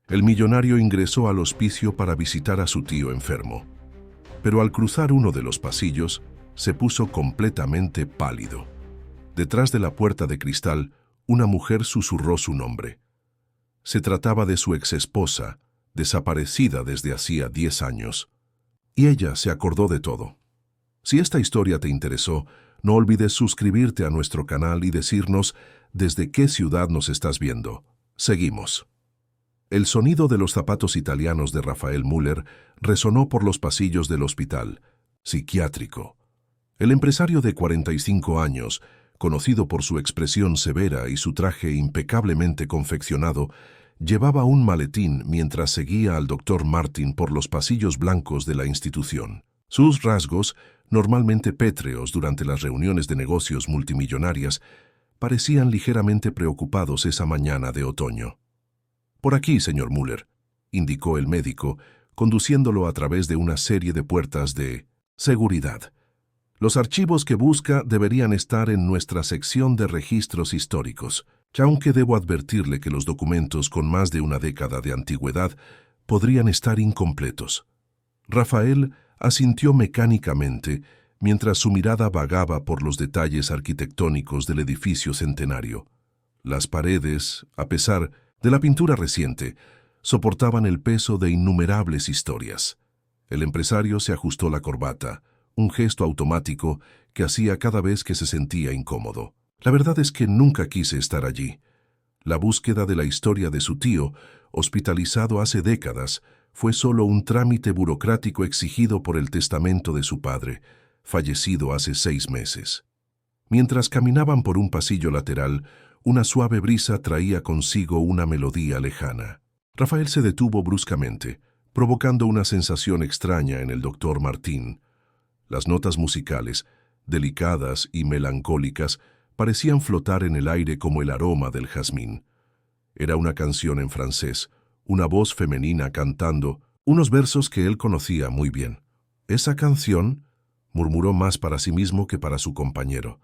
El millonario ingresó al hospicio para visitar a su tío enfermo, pero al cruzar uno de los pasillos, se puso completamente pálido. Detrás de la puerta de cristal, una mujer susurró su nombre. Se trataba de su exesposa, desaparecida desde hacía 10 años. Y ella se acordó de todo. Si esta historia te interesó, no olvides suscribirte a nuestro canal y decirnos desde qué ciudad nos estás viendo. Seguimos. El sonido de los zapatos italianos de Raphael Müller resonó por los pasillos del hospital psiquiátrico. El empresario de 45 años, conocido por su expresión severa y su traje impecablemente confeccionado, llevaba un maletín mientras seguía al Dr. Martin por los pasillos blancos de la institución. Sus rasgos, normalmente pétreos durante las reuniones de negocios multimillonarias, parecían ligeramente preocupados esa mañana de otoño. «Por aquí, señor Müller», indicó el médico, conduciéndolo a través de una serie de puertas de seguridad. «Los archivos que busca deberían estar en nuestra sección de registros históricos, aunque debo advertirle que los documentos con más de una década de antigüedad podrían estar incompletos». Rafael asintió mecánicamente mientras su mirada vagaba por los detalles arquitectónicos del edificio centenario. Las paredes, a pesar de la pintura reciente, soportaban el peso de innumerables historias. El empresario se ajustó la corbata, un gesto automático que hacía cada vez que se sentía incómodo. La verdad es que nunca quise estar allí. La búsqueda de la historia de su tío, hospitalizado hace décadas, fue solo un trámite burocrático exigido por el testamento de su padre, fallecido hace 6 meses. Mientras caminaban por un pasillo lateral, una suave brisa traía consigo una melodía lejana. Rafael se detuvo bruscamente, provocando una sensación extraña en el Dr. Martin. Las notas musicales, delicadas y melancólicas, parecían flotar en el aire como el aroma del jazmín. Era una canción en francés, una voz femenina cantando unos versos que él conocía muy bien. «Esa canción», murmuró más para sí mismo que para su compañero.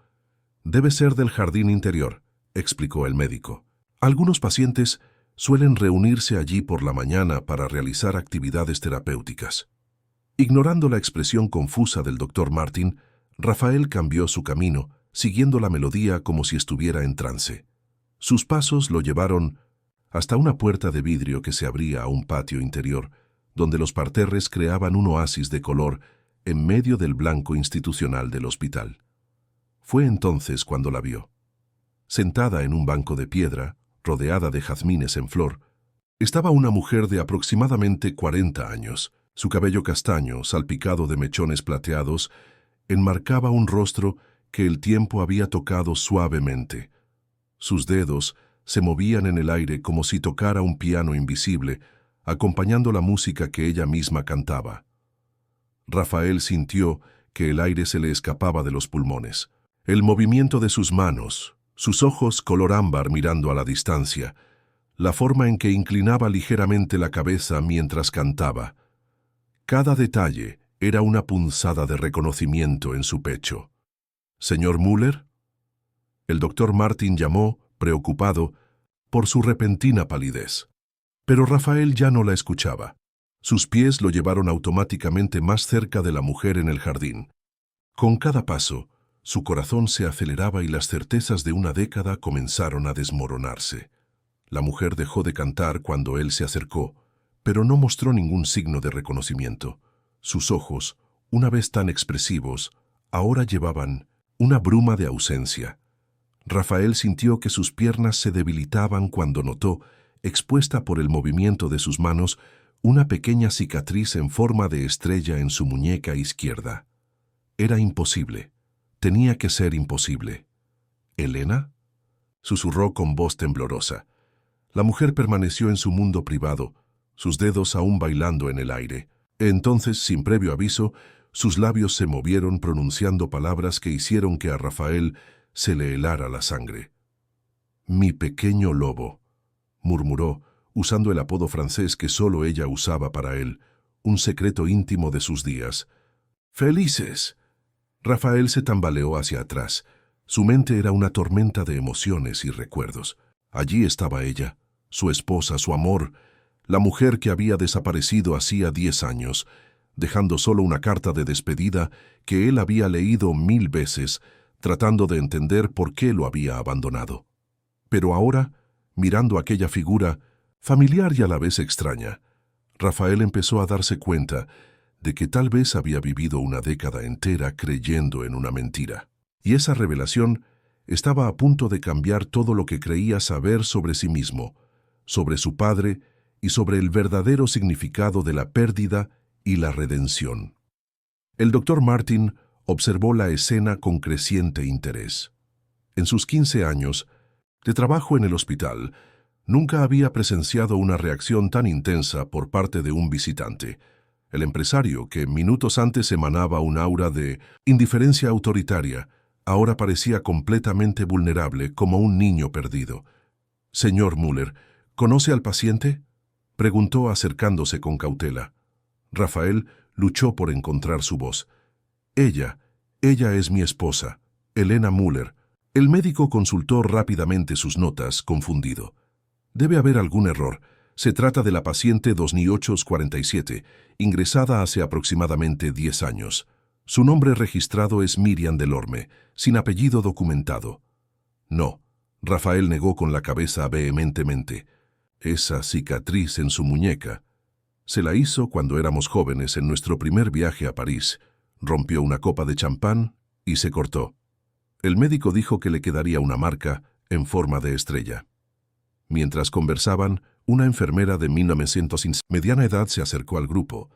«Debe ser del jardín interior», explicó el médico. «Algunos pacientes suelen reunirse allí por la mañana para realizar actividades terapéuticas». Ignorando la expresión confusa del Dr. Martin, Rafael cambió su camino, siguiendo la melodía como si estuviera en trance. Sus pasos lo llevaron hasta una puerta de vidrio que se abría a un patio interior, donde los parterres creaban un oasis de color en medio del blanco institucional del hospital. Fue entonces cuando la vio. Sentada en un banco de piedra, rodeada de jazmines en flor, estaba una mujer de aproximadamente 40 años. Su cabello castaño, salpicado de mechones plateados, enmarcaba un rostro que el tiempo había tocado suavemente. Sus dedos se movían en el aire como si tocara un piano invisible, acompañando la música que ella misma cantaba. Rafael sintió que el aire se le escapaba de los pulmones. El movimiento de sus manos, sus ojos color ámbar mirando a la distancia, la forma en que inclinaba ligeramente la cabeza mientras cantaba. Cada detalle era una punzada de reconocimiento en su pecho. «¿Señor Müller?» El Dr. Martin llamó, preocupado, por su repentina palidez. Pero Rafael ya no la escuchaba. Sus pies lo llevaron automáticamente más cerca de la mujer en el jardín. Con cada paso, su corazón se aceleraba y las certezas de una década comenzaron a desmoronarse. La mujer dejó de cantar cuando él se acercó, pero no mostró ningún signo de reconocimiento. Sus ojos, una vez tan expresivos, ahora llevaban una bruma de ausencia. Rafael sintió que sus piernas se debilitaban cuando notó, expuesta por el movimiento de sus manos, una pequeña cicatriz en forma de estrella en su muñeca izquierda. Era imposible. Tenía que ser imposible. «¿Elena?», susurró con voz temblorosa. La mujer permaneció en su mundo privado, sus dedos aún bailando en el aire. Entonces, sin previo aviso, sus labios se movieron pronunciando palabras que hicieron que a Rafael se le helara la sangre. «Mi pequeño lobo», murmuró, usando el apodo francés que solo ella usaba para él, un secreto íntimo de sus días. «¡Felices!». Rafael se tambaleó hacia atrás. Su mente era una tormenta de emociones y recuerdos. Allí estaba ella, su esposa, su amor, la mujer que había desaparecido hacía 10 años, dejando solo una carta de despedida que él había leído 1000 veces, tratando de entender por qué lo había abandonado. Pero ahora, mirando aquella figura, familiar y a la vez extraña, Rafael empezó a darse cuenta de que tal vez había vivido una década entera creyendo en una mentira. Y esa revelación estaba a punto de cambiar todo lo que creía saber sobre sí mismo, sobre su padre y sobre el verdadero significado de la pérdida y la redención. El doctor Martin observó la escena con creciente interés. En sus 15 años de trabajo en el hospital, nunca había presenciado una reacción tan intensa por parte de un visitante. El empresario, que minutos antes emanaba un aura de indiferencia autoritaria, ahora parecía completamente vulnerable como un niño perdido. «Señor Müller, ¿conoce al paciente?», preguntó acercándose con cautela. Rafael luchó por encontrar su voz. Ella es mi esposa, Elena Müller». El médico consultó rápidamente sus notas, confundido. «Debe haber algún error. Se trata de la paciente 2847, ingresada hace aproximadamente 10 años. Su nombre registrado es Miriam Delorme, sin apellido documentado». «No», Rafael negó con la cabeza vehementemente. «Esa cicatriz en su muñeca se la hizo cuando éramos jóvenes en nuestro primer viaje a París. Rompió una copa de champán y se cortó. El médico dijo que le quedaría una marca en forma de estrella». Mientras conversaban, una enfermera de 1900 mediana edad se acercó al grupo,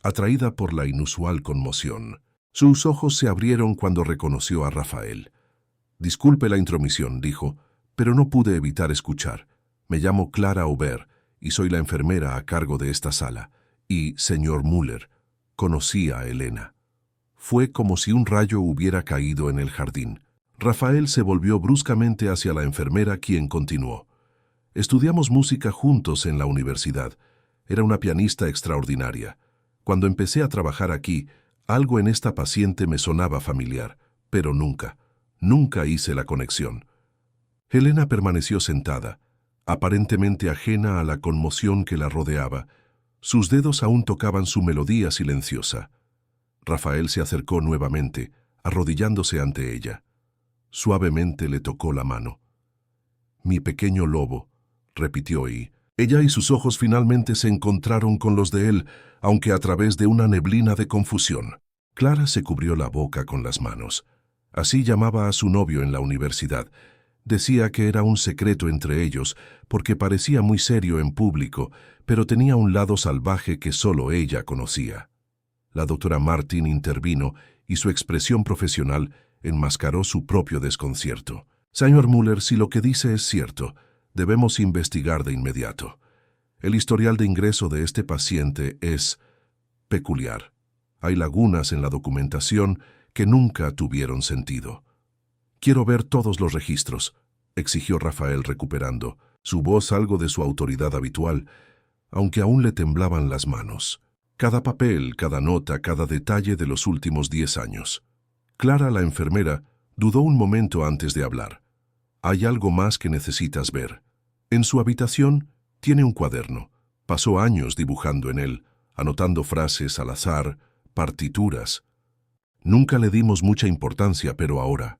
atraída por la inusual conmoción. Sus ojos se abrieron cuando reconoció a Rafael. «Disculpe la intromisión», dijo, «pero no pude evitar escuchar. Me llamo Clara Aubert y soy la enfermera a cargo de esta sala. Y, señor Müller, conocí a Elena». Fue como si un rayo hubiera caído en el jardín. Rafael se volvió bruscamente hacia la enfermera, quien continuó. «Estudiamos música juntos en la universidad. Era una pianista extraordinaria. Cuando empecé a trabajar aquí, algo en esta paciente me sonaba familiar, pero nunca hice la conexión». Elena permaneció sentada, aparentemente ajena a la conmoción que la rodeaba. Sus dedos aún tocaban su melodía silenciosa. Rafael se acercó nuevamente, arrodillándose ante ella. Suavemente le tocó la mano. «Mi pequeño lobo», repitió, y ella y sus ojos finalmente se encontraron con los de él, aunque a través de una neblina de confusión. Clara se cubrió la boca con las manos. Así llamaba a su novio en la universidad. Decía que era un secreto entre ellos, porque parecía muy serio en público, pero tenía un lado salvaje que solo ella conocía. La doctora Martin intervino y su expresión profesional enmascaró su propio desconcierto. «Señor Müller, si lo que dice es cierto, debemos investigar de inmediato. El historial de ingreso de este paciente es peculiar. Hay lagunas en la documentación que nunca tuvieron sentido». «Quiero ver todos los registros», exigió Rafael, recuperando su voz algo de su autoridad habitual, aunque aún le temblaban las manos. Cada papel, cada nota, cada detalle de los últimos 10 años. Clara, la enfermera, dudó un momento antes de hablar. «Hay algo más que necesitas ver. En su habitación tiene un cuaderno. Pasó años dibujando en él, anotando frases al azar, partituras. Nunca le dimos mucha importancia, pero ahora».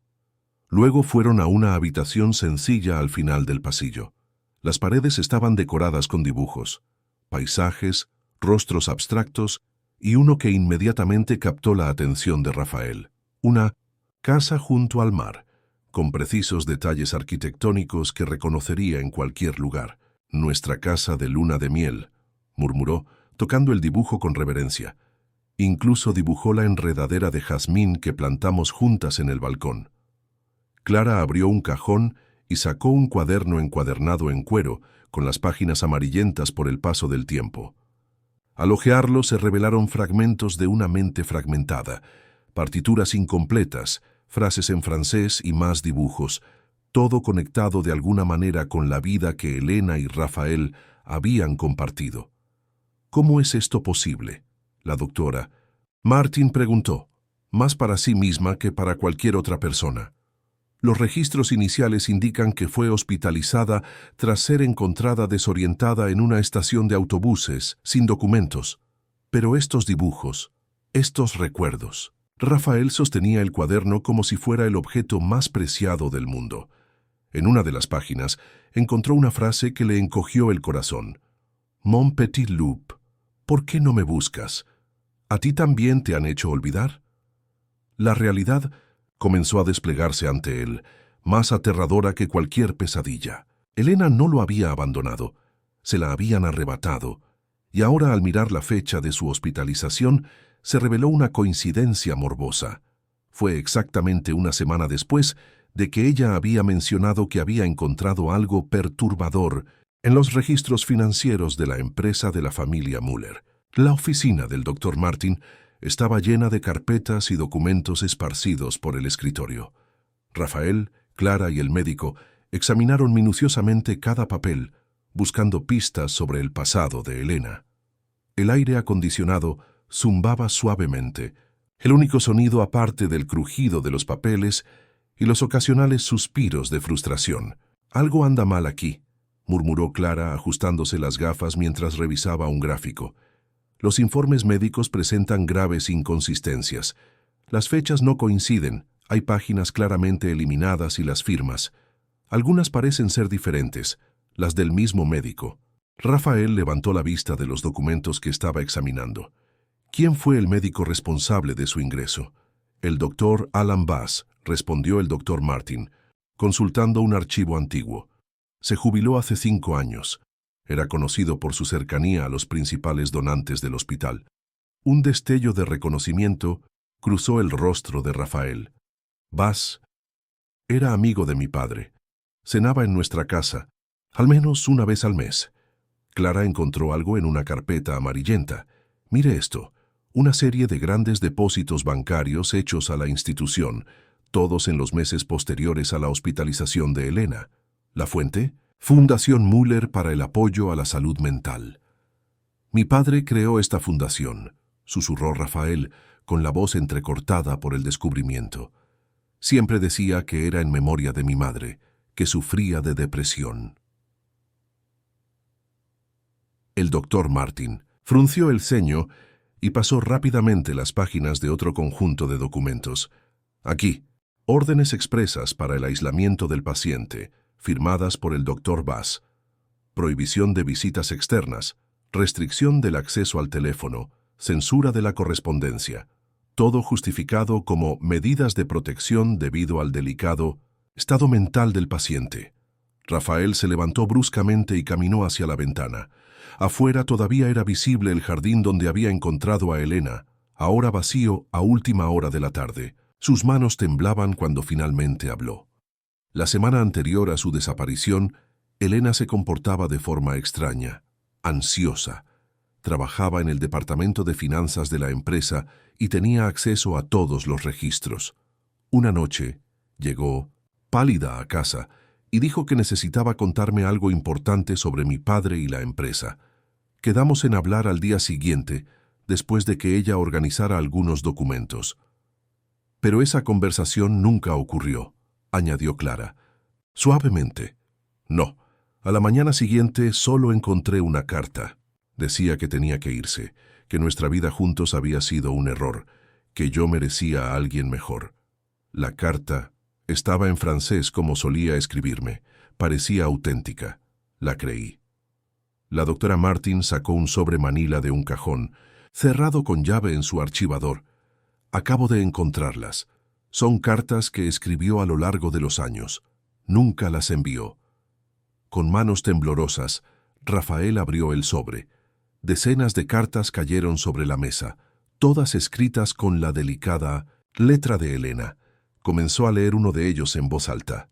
Luego fueron a una habitación sencilla al final del pasillo. Las paredes estaban decoradas con dibujos, paisajes, rostros abstractos y uno que inmediatamente captó la atención de Rafael. Una casa junto al mar, con precisos detalles arquitectónicos que reconocería en cualquier lugar. «Nuestra casa de luna de miel», murmuró, tocando el dibujo con reverencia. «Incluso dibujó la enredadera de jazmín que plantamos juntas en el balcón». Clara abrió un cajón y sacó un cuaderno encuadernado en cuero, con las páginas amarillentas por el paso del tiempo. Al hojearlo se revelaron fragmentos de una mente fragmentada, partituras incompletas, frases en francés y más dibujos, todo conectado de alguna manera con la vida que Elena y Rafael habían compartido. «¿Cómo es esto posible?», la doctora Martin preguntó, más para sí misma que para cualquier otra persona. Los registros iniciales indican que fue hospitalizada tras ser encontrada desorientada en una estación de autobuses, sin documentos. Pero estos dibujos, estos recuerdos. Rafael sostenía el cuaderno como si fuera el objeto más preciado del mundo. En una de las páginas encontró una frase que le encogió el corazón. Mon petit loup, ¿por qué no me buscas? ¿A ti también te han hecho olvidar? La realidad comenzó a desplegarse ante él, más aterradora que cualquier pesadilla. Elena no lo había abandonado, se la habían arrebatado, y ahora al mirar la fecha de su hospitalización, se reveló una coincidencia morbosa. Fue exactamente una semana después de que ella había mencionado que había encontrado algo perturbador en los registros financieros de la empresa de la familia Müller. La oficina del Dr. Martin estaba llena de carpetas y documentos esparcidos por el escritorio. Rafael, Clara y el médico examinaron minuciosamente cada papel, buscando pistas sobre el pasado de Elena. El aire acondicionado zumbaba suavemente, el único sonido aparte del crujido de los papeles y los ocasionales suspiros de frustración. «Algo anda mal aquí», murmuró Clara ajustándose las gafas mientras revisaba un gráfico. Los informes médicos presentan graves inconsistencias. Las fechas no coinciden, hay páginas claramente eliminadas y las firmas. Algunas parecen ser diferentes, las del mismo médico. Rafael levantó la vista de los documentos que estaba examinando. ¿Quién fue el médico responsable de su ingreso? El doctor Alan Bass, respondió el doctor Martin, consultando un archivo antiguo. Se jubiló hace 5 años. Era conocido por su cercanía a los principales donantes del hospital. Un destello de reconocimiento cruzó el rostro de Rafael. Bass era amigo de mi padre. Cenaba en nuestra casa, al menos una vez al mes. Clara encontró algo en una carpeta amarillenta. Mire esto, una serie de grandes depósitos bancarios hechos a la institución, todos en los meses posteriores a la hospitalización de Elena. ¿La fuente? Fundación Müller para el apoyo a la salud mental. Mi padre creó esta fundación, susurró Rafael, con la voz entrecortada por el descubrimiento. Siempre decía que era en memoria de mi madre, que sufría de depresión. El doctor Martin frunció el ceño y pasó rápidamente las páginas de otro conjunto de documentos. Aquí, órdenes expresas para el aislamiento del paciente, firmadas por el doctor Bass. Prohibición de visitas externas, restricción del acceso al teléfono, censura de la correspondencia. Todo justificado como medidas de protección debido al delicado estado mental del paciente. Rafael se levantó bruscamente y caminó hacia la ventana. Afuera todavía era visible el jardín donde había encontrado a Elena, ahora vacío a última hora de la tarde. Sus manos temblaban cuando finalmente habló. La semana anterior a su desaparición, Elena se comportaba de forma extraña, ansiosa. Trabajaba en el departamento de finanzas de la empresa y tenía acceso a todos los registros. Una noche, llegó, pálida, a casa y dijo que necesitaba contarme algo importante sobre mi padre y la empresa. Quedamos en hablar al día siguiente, después de que ella organizara algunos documentos. Pero esa conversación nunca ocurrió, añadió Clara. Suavemente. No, a la mañana siguiente solo encontré una carta. Decía que tenía que irse, que nuestra vida juntos había sido un error, que yo merecía a alguien mejor. La carta estaba en francés como solía escribirme. Parecía auténtica. La creí. La doctora Martin sacó un sobre manila de un cajón, cerrado con llave en su archivador. Acabo de encontrarlas. Son cartas que escribió a lo largo de los años. Nunca las envió. Con manos temblorosas, Rafael abrió el sobre. Decenas de cartas cayeron sobre la mesa, todas escritas con la delicada letra de Elena. Comenzó a leer uno de ellos en voz alta.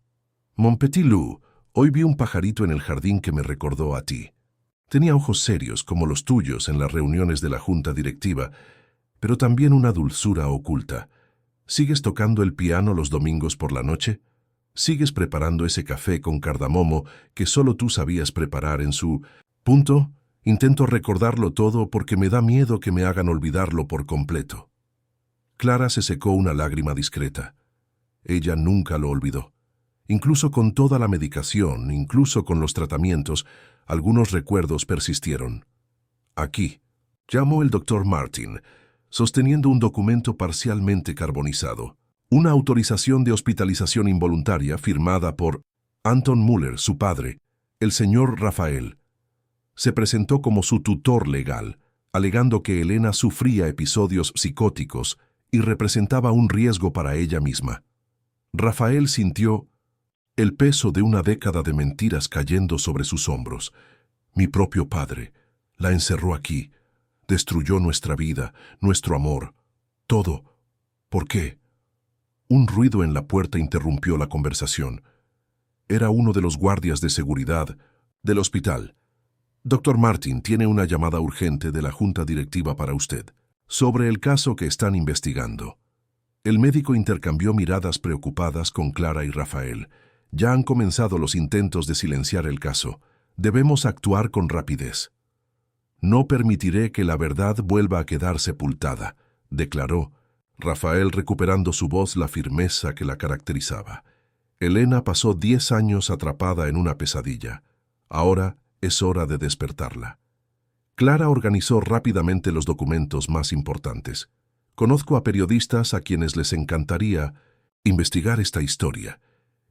Mon petit loup, hoy vi un pajarito en el jardín que me recordó a ti. Tenía ojos serios como los tuyos en las reuniones de la junta directiva, pero también una dulzura oculta. ¿Sigues tocando el piano los domingos por la noche? ¿Sigues preparando ese café con cardamomo que solo tú sabías preparar en su... punto? Intento recordarlo todo porque me da miedo que me hagan olvidarlo por completo. Clara se secó una lágrima discreta. Ella nunca lo olvidó. Incluso con toda la medicación, incluso con los tratamientos, algunos recuerdos persistieron. Aquí, llamó el doctor Martin, sosteniendo un documento parcialmente carbonizado. Una autorización de hospitalización involuntaria firmada por Anton Müller, su padre, el señor Rafael. Se presentó como su tutor legal, alegando que Elena sufría episodios psicóticos y representaba un riesgo para ella misma. Rafael sintió el peso de una década de mentiras cayendo sobre sus hombros. Mi propio padre la encerró aquí, destruyó nuestra vida, nuestro amor, todo. ¿Por qué? Un ruido en la puerta interrumpió la conversación. Era uno de los guardias de seguridad del hospital. Doctor Martin tiene una llamada urgente de la junta directiva para usted, sobre el caso que están investigando. El médico intercambió miradas preocupadas con Clara y Rafael. Ya han comenzado los intentos de silenciar el caso. Debemos actuar con rapidez. No permitiré que la verdad vuelva a quedar sepultada, declaró Rafael, recuperando su voz la firmeza que la caracterizaba. Elena pasó 10 años atrapada en una pesadilla. Ahora es hora de despertarla. Clara organizó rápidamente los documentos más importantes. Conozco a periodistas a quienes les encantaría investigar esta historia,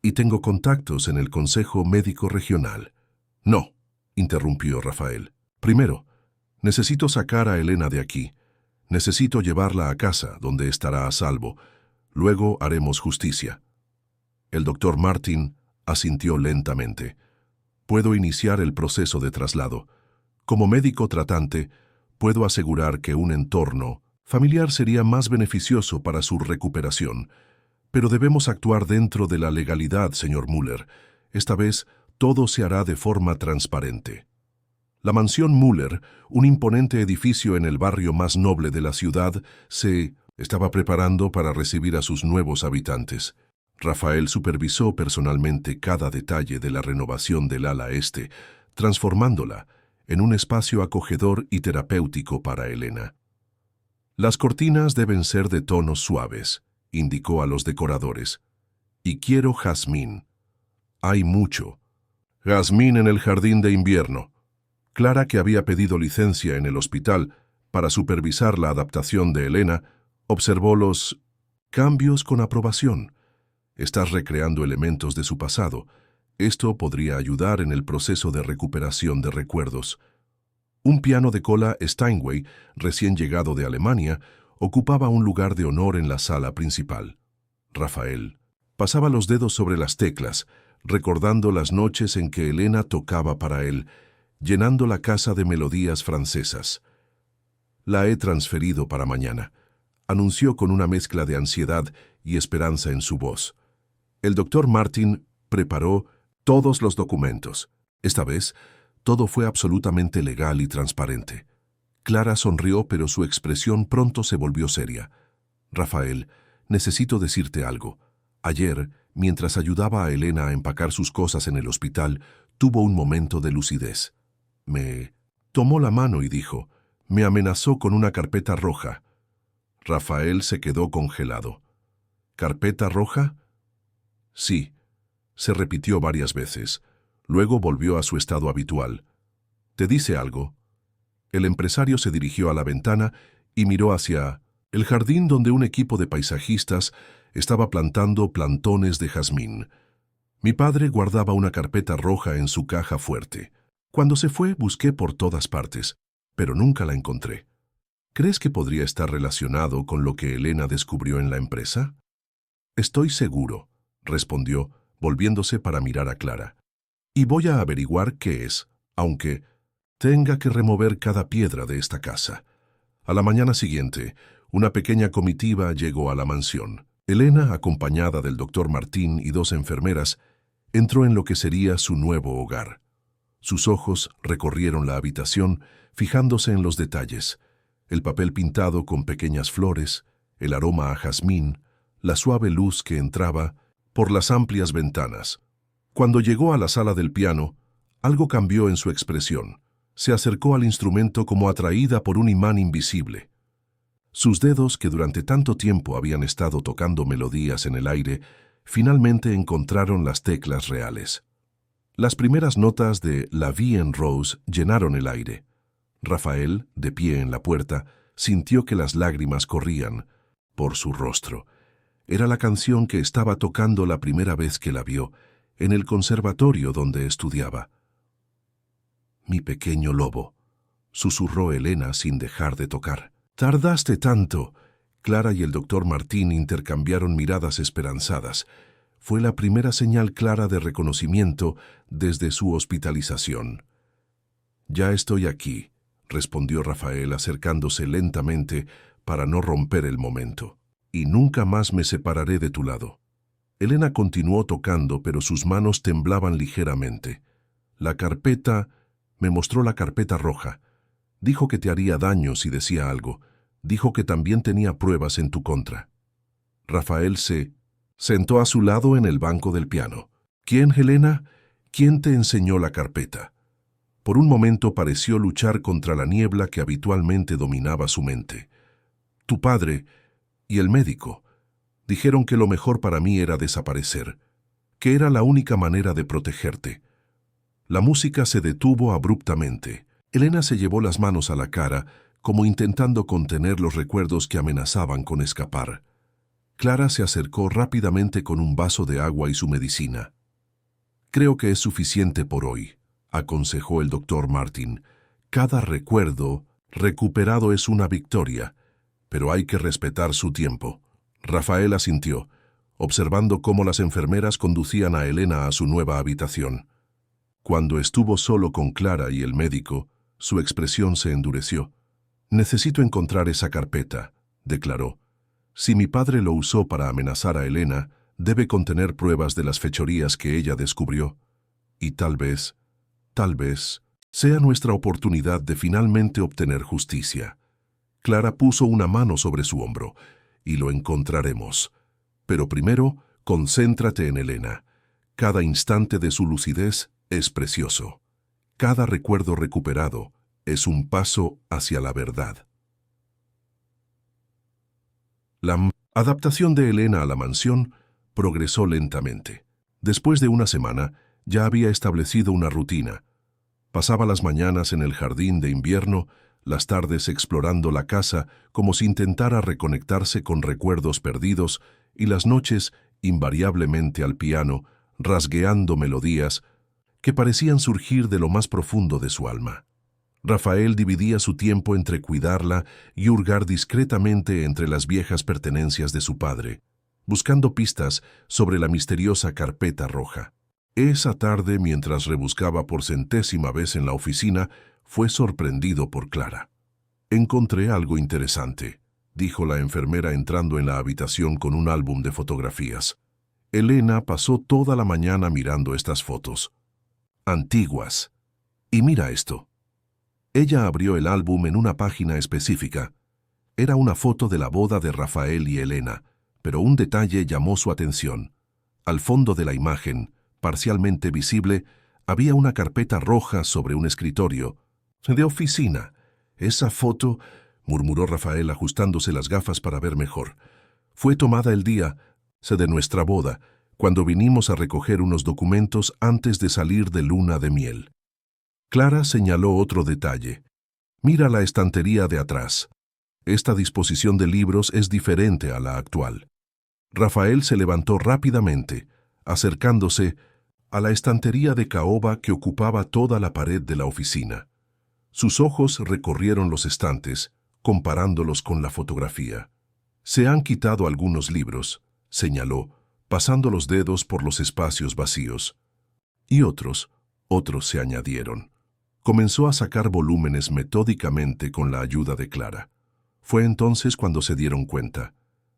y tengo contactos en el Consejo Médico Regional. No, interrumpió Rafael. Primero, necesito sacar a Elena de aquí. Necesito llevarla a casa, donde estará a salvo. Luego haremos justicia. El doctor Martin asintió lentamente. Puedo iniciar el proceso de traslado. Como médico tratante, puedo asegurar que un entorno familiar sería más beneficioso para su recuperación. Pero debemos actuar dentro de la legalidad, señor Müller. Esta vez, todo se hará de forma transparente. La mansión Müller, un imponente edificio en el barrio más noble de la ciudad, se estaba preparando para recibir a sus nuevos habitantes. Rafael supervisó personalmente cada detalle de la renovación del ala este, transformándola en un espacio acogedor y terapéutico para Elena. Las cortinas deben ser de tonos suaves, indicó a los decoradores. Y quiero jazmín. Hay mucho. Jazmín en el jardín de invierno. Clara, que había pedido licencia en el hospital para supervisar la adaptación de Elena, observó los cambios con aprobación. Estás recreando elementos de su pasado. Esto podría ayudar en el proceso de recuperación de recuerdos. Un piano de cola Steinway, recién llegado de Alemania, ocupaba un lugar de honor en la sala principal. Rafael pasaba los dedos sobre las teclas, recordando las noches en que Elena tocaba para él, llenando la casa de melodías francesas. La he transferido para mañana, anunció con una mezcla de ansiedad y esperanza en su voz. El doctor Martin preparó todos los documentos. Esta vez, todo fue absolutamente legal y transparente. Clara sonrió, pero su expresión pronto se volvió seria. Rafael, necesito decirte algo. Ayer, mientras ayudaba a Elena a empacar sus cosas en el hospital, tuvo un momento de lucidez. Me tomó la mano y dijo, me amenazó con una carpeta roja. Rafael se quedó congelado. ¿Carpeta roja? Sí. Se repitió varias veces. Luego volvió a su estado habitual. ¿Te dice algo? El empresario se dirigió a la ventana y miró hacia el jardín donde un equipo de paisajistas estaba plantando plantones de jazmín. Mi padre guardaba una carpeta roja en su caja fuerte. Cuando se fue, busqué por todas partes, pero nunca la encontré. ¿Crees que podría estar relacionado con lo que Elena descubrió en la empresa? Estoy seguro, respondió, volviéndose para mirar a Clara. Y voy a averiguar qué es, aunque tenga que remover cada piedra de esta casa. A la mañana siguiente, una pequeña comitiva llegó a la mansión. Elena, acompañada del doctor Martín y 2 enfermeras, entró en lo que sería su nuevo hogar. Sus ojos recorrieron la habitación, fijándose en los detalles: el papel pintado con pequeñas flores, el aroma a jazmín, la suave luz que entraba por las amplias ventanas. Cuando llegó a la sala del piano, algo cambió en su expresión. Se acercó al instrumento como atraída por un imán invisible. Sus dedos, que durante tanto tiempo habían estado tocando melodías en el aire, Finalmente encontraron las teclas reales. Las primeras notas de La Vie en Rose llenaron el aire. Rafael, de pie en la puerta, sintió que las lágrimas corrían por su rostro. Era la canción que estaba tocando la primera vez que la vio, en el conservatorio donde estudiaba. «Mi pequeño lobo», susurró Elena sin dejar de tocar. «Tardaste tanto». Clara y el doctor Martín intercambiaron miradas esperanzadas. Fue la primera señal clara de reconocimiento desde su hospitalización. «Ya estoy aquí», respondió Rafael acercándose lentamente para no romper el momento. «Y nunca más me separaré de tu lado». Elena continuó tocando, pero sus manos temblaban ligeramente. Me mostró la carpeta roja. Dijo que te haría daño si decía algo. Dijo que también tenía pruebas en tu contra. Rafael se sentó a su lado en el banco del piano. «¿Quién, Helena? ¿Quién te enseñó la carpeta?» Por un momento pareció luchar contra la niebla que habitualmente dominaba su mente. «Tu padre y el médico dijeron que lo mejor para mí era desaparecer, que era la única manera de protegerte». La música se detuvo abruptamente. Elena se llevó las manos a la cara, como intentando contener los recuerdos que amenazaban con escapar. Clara se acercó rápidamente con un vaso de agua y su medicina. «Creo que es suficiente por hoy», aconsejó el doctor Martin. «Cada recuerdo recuperado es una victoria, pero hay que respetar su tiempo». Rafael asintió, observando cómo las enfermeras conducían a Elena a su nueva habitación. Cuando estuvo solo con Clara y el médico, su expresión se endureció. «Necesito encontrar esa carpeta», declaró. «Si mi padre lo usó para amenazar a Elena, debe contener pruebas de las fechorías que ella descubrió. Y tal vez, sea nuestra oportunidad de finalmente obtener justicia». Clara puso una mano sobre su hombro. «Y lo encontraremos. Pero primero, concéntrate en Elena. Cada instante de su lucidez es precioso. Cada recuerdo recuperado es un paso hacia la verdad». La adaptación de Elena a la mansión progresó lentamente. Después de una semana, ya había establecido una rutina. Pasaba las mañanas en el jardín de invierno, las tardes explorando la casa como si intentara reconectarse con recuerdos perdidos, y las noches invariablemente al piano, rasgueando melodías que parecían surgir de lo más profundo de su alma. Rafael dividía su tiempo entre cuidarla y hurgar discretamente entre las viejas pertenencias de su padre, buscando pistas sobre la misteriosa carpeta roja. Esa tarde, mientras rebuscaba por 100ª vez en la oficina, fue sorprendido por Clara. «Encontré algo interesante», dijo la enfermera entrando en la habitación con un álbum de fotografías. Elena pasó toda la mañana mirando estas fotos. Antiguas. «Y mira esto». Ella abrió el álbum en una página específica. Era una foto de la boda de Rafael y Elena, pero un detalle llamó su atención. Al fondo de la imagen, parcialmente visible, había una carpeta roja sobre un escritorio. «De oficina. Esa foto», murmuró Rafael ajustándose las gafas para ver mejor. «Fue tomada el día de nuestra boda, cuando vinimos a recoger unos documentos antes de salir de luna de miel». Clara señaló otro detalle. «Mira la estantería de atrás. Esta disposición de libros es diferente a la actual». Rafael se levantó rápidamente, acercándose a la estantería de caoba que ocupaba toda la pared de la oficina. Sus ojos recorrieron los estantes, comparándolos con la fotografía. «Se han quitado algunos libros», señaló, pasando los dedos por los espacios vacíos. «Y otros se añadieron». Comenzó a sacar volúmenes metódicamente con la ayuda de Clara. Fue entonces cuando se dieron cuenta.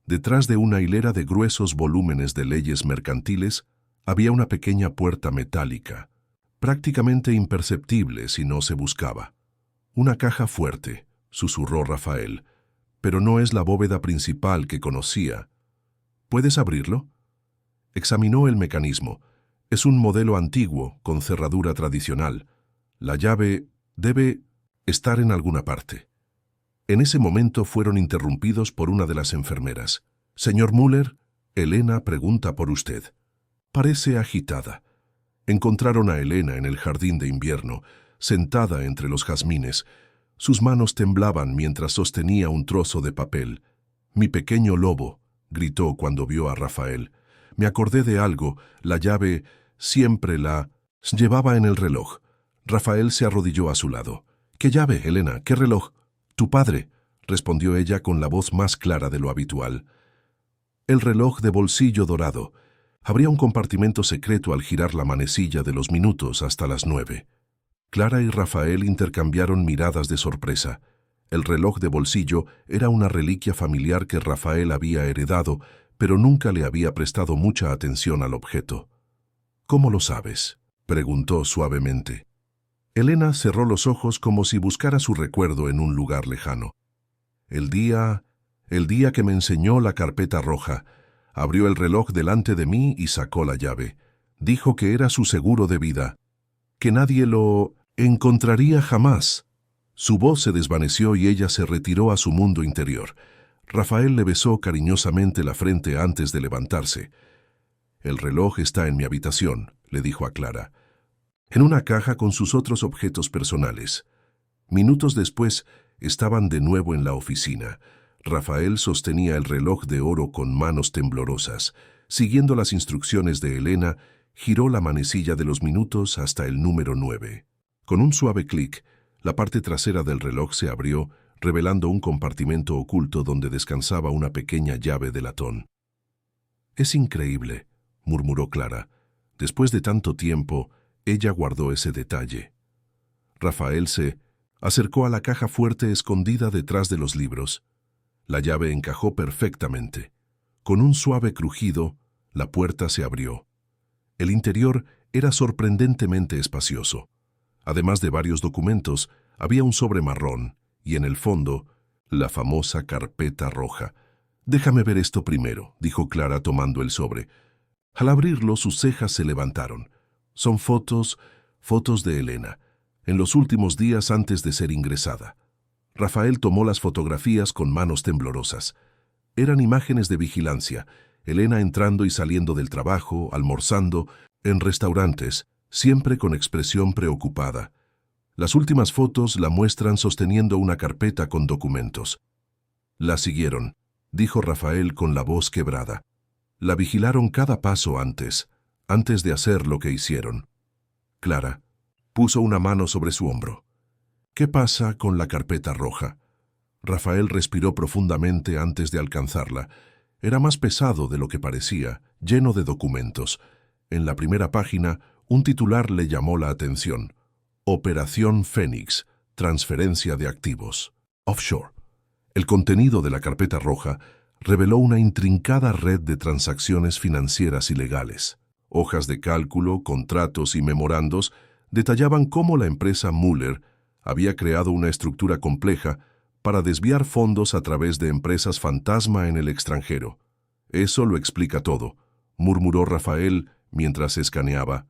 Detrás de una hilera de gruesos volúmenes de leyes mercantiles, había una pequeña puerta metálica, prácticamente imperceptible si no se buscaba. «Una caja fuerte», susurró Rafael, «pero no es la bóveda principal que conocía». «¿Puedes abrirlo?» Examinó el mecanismo. Es un modelo antiguo, con cerradura tradicional. La llave debe estar en alguna parte. En ese momento fueron interrumpidos por una de las enfermeras. «Señor Müller», Elena pregunta por usted. Parece agitada. Encontraron a Elena en el jardín de invierno, sentada entre los jazmines. Sus manos temblaban mientras sostenía un trozo de papel. «Mi pequeño lobo», gritó cuando vio a Rafael. Me acordé de algo, la llave siempre la llevaba en el reloj. Rafael se arrodilló a su lado. «¿Qué llave, Elena? ¿Qué reloj?» «Tu padre», respondió ella con la voz más clara de lo habitual. El reloj de bolsillo dorado. Habría un compartimento secreto al girar la manecilla de los minutos hasta las 9. Clara y Rafael intercambiaron miradas de sorpresa. El reloj de bolsillo era una reliquia familiar que Rafael había heredado, pero nunca le había prestado mucha atención al objeto. «¿Cómo lo sabes?», preguntó suavemente. Elena cerró los ojos como si buscara su recuerdo en un lugar lejano. El día que me enseñó la carpeta roja, abrió el reloj delante de mí y sacó la llave. Dijo que era su seguro de vida, que nadie lo encontraría jamás. Su voz se desvaneció y ella se retiró a su mundo interior. Rafael le besó cariñosamente la frente antes de levantarse. «El reloj está en mi habitación», le dijo a Clara, «en una caja con sus otros objetos personales». Minutos después, estaban de nuevo en la oficina. Rafael sostenía el reloj de oro con manos temblorosas. Siguiendo las instrucciones de Elena, giró la manecilla de los minutos hasta el número 9. Con un suave clic, la parte trasera del reloj se abrió, revelando un compartimento oculto donde descansaba una pequeña llave de latón. «Es increíble», murmuró Clara. Después de tanto tiempo, ella guardó ese detalle. Rafael se acercó a la caja fuerte escondida detrás de los libros. La llave encajó perfectamente. Con un suave crujido, la puerta se abrió. El interior era sorprendentemente espacioso. Además de varios documentos, había un sobre marrón y en el fondo, la famosa carpeta roja. «Déjame ver esto primero», dijo Clara tomando el sobre. Al abrirlo, sus cejas se levantaron. «Son fotos de Elena, en los últimos días antes de ser ingresada». Rafael tomó las fotografías con manos temblorosas. Eran imágenes de vigilancia, Elena entrando y saliendo del trabajo, almorzando, en restaurantes, siempre con expresión preocupada. Las últimas fotos la muestran sosteniendo una carpeta con documentos. «La siguieron», dijo Rafael con la voz quebrada. «La vigilaron cada paso antes de hacer lo que hicieron». Clara puso una mano sobre su hombro. «¿Qué pasa con la carpeta roja?». Rafael respiró profundamente antes de alcanzarla. Era más pesado de lo que parecía, lleno de documentos. En la primera página, un titular le llamó la atención. «Operación Fénix, transferencia de activos. Offshore». El contenido de la carpeta roja reveló una intrincada red de transacciones financieras ilegales. Hojas de cálculo, contratos y memorandos detallaban cómo la empresa Muller había creado una estructura compleja para desviar fondos a través de empresas fantasma en el extranjero. «Eso lo explica todo», murmuró Rafael mientras escaneaba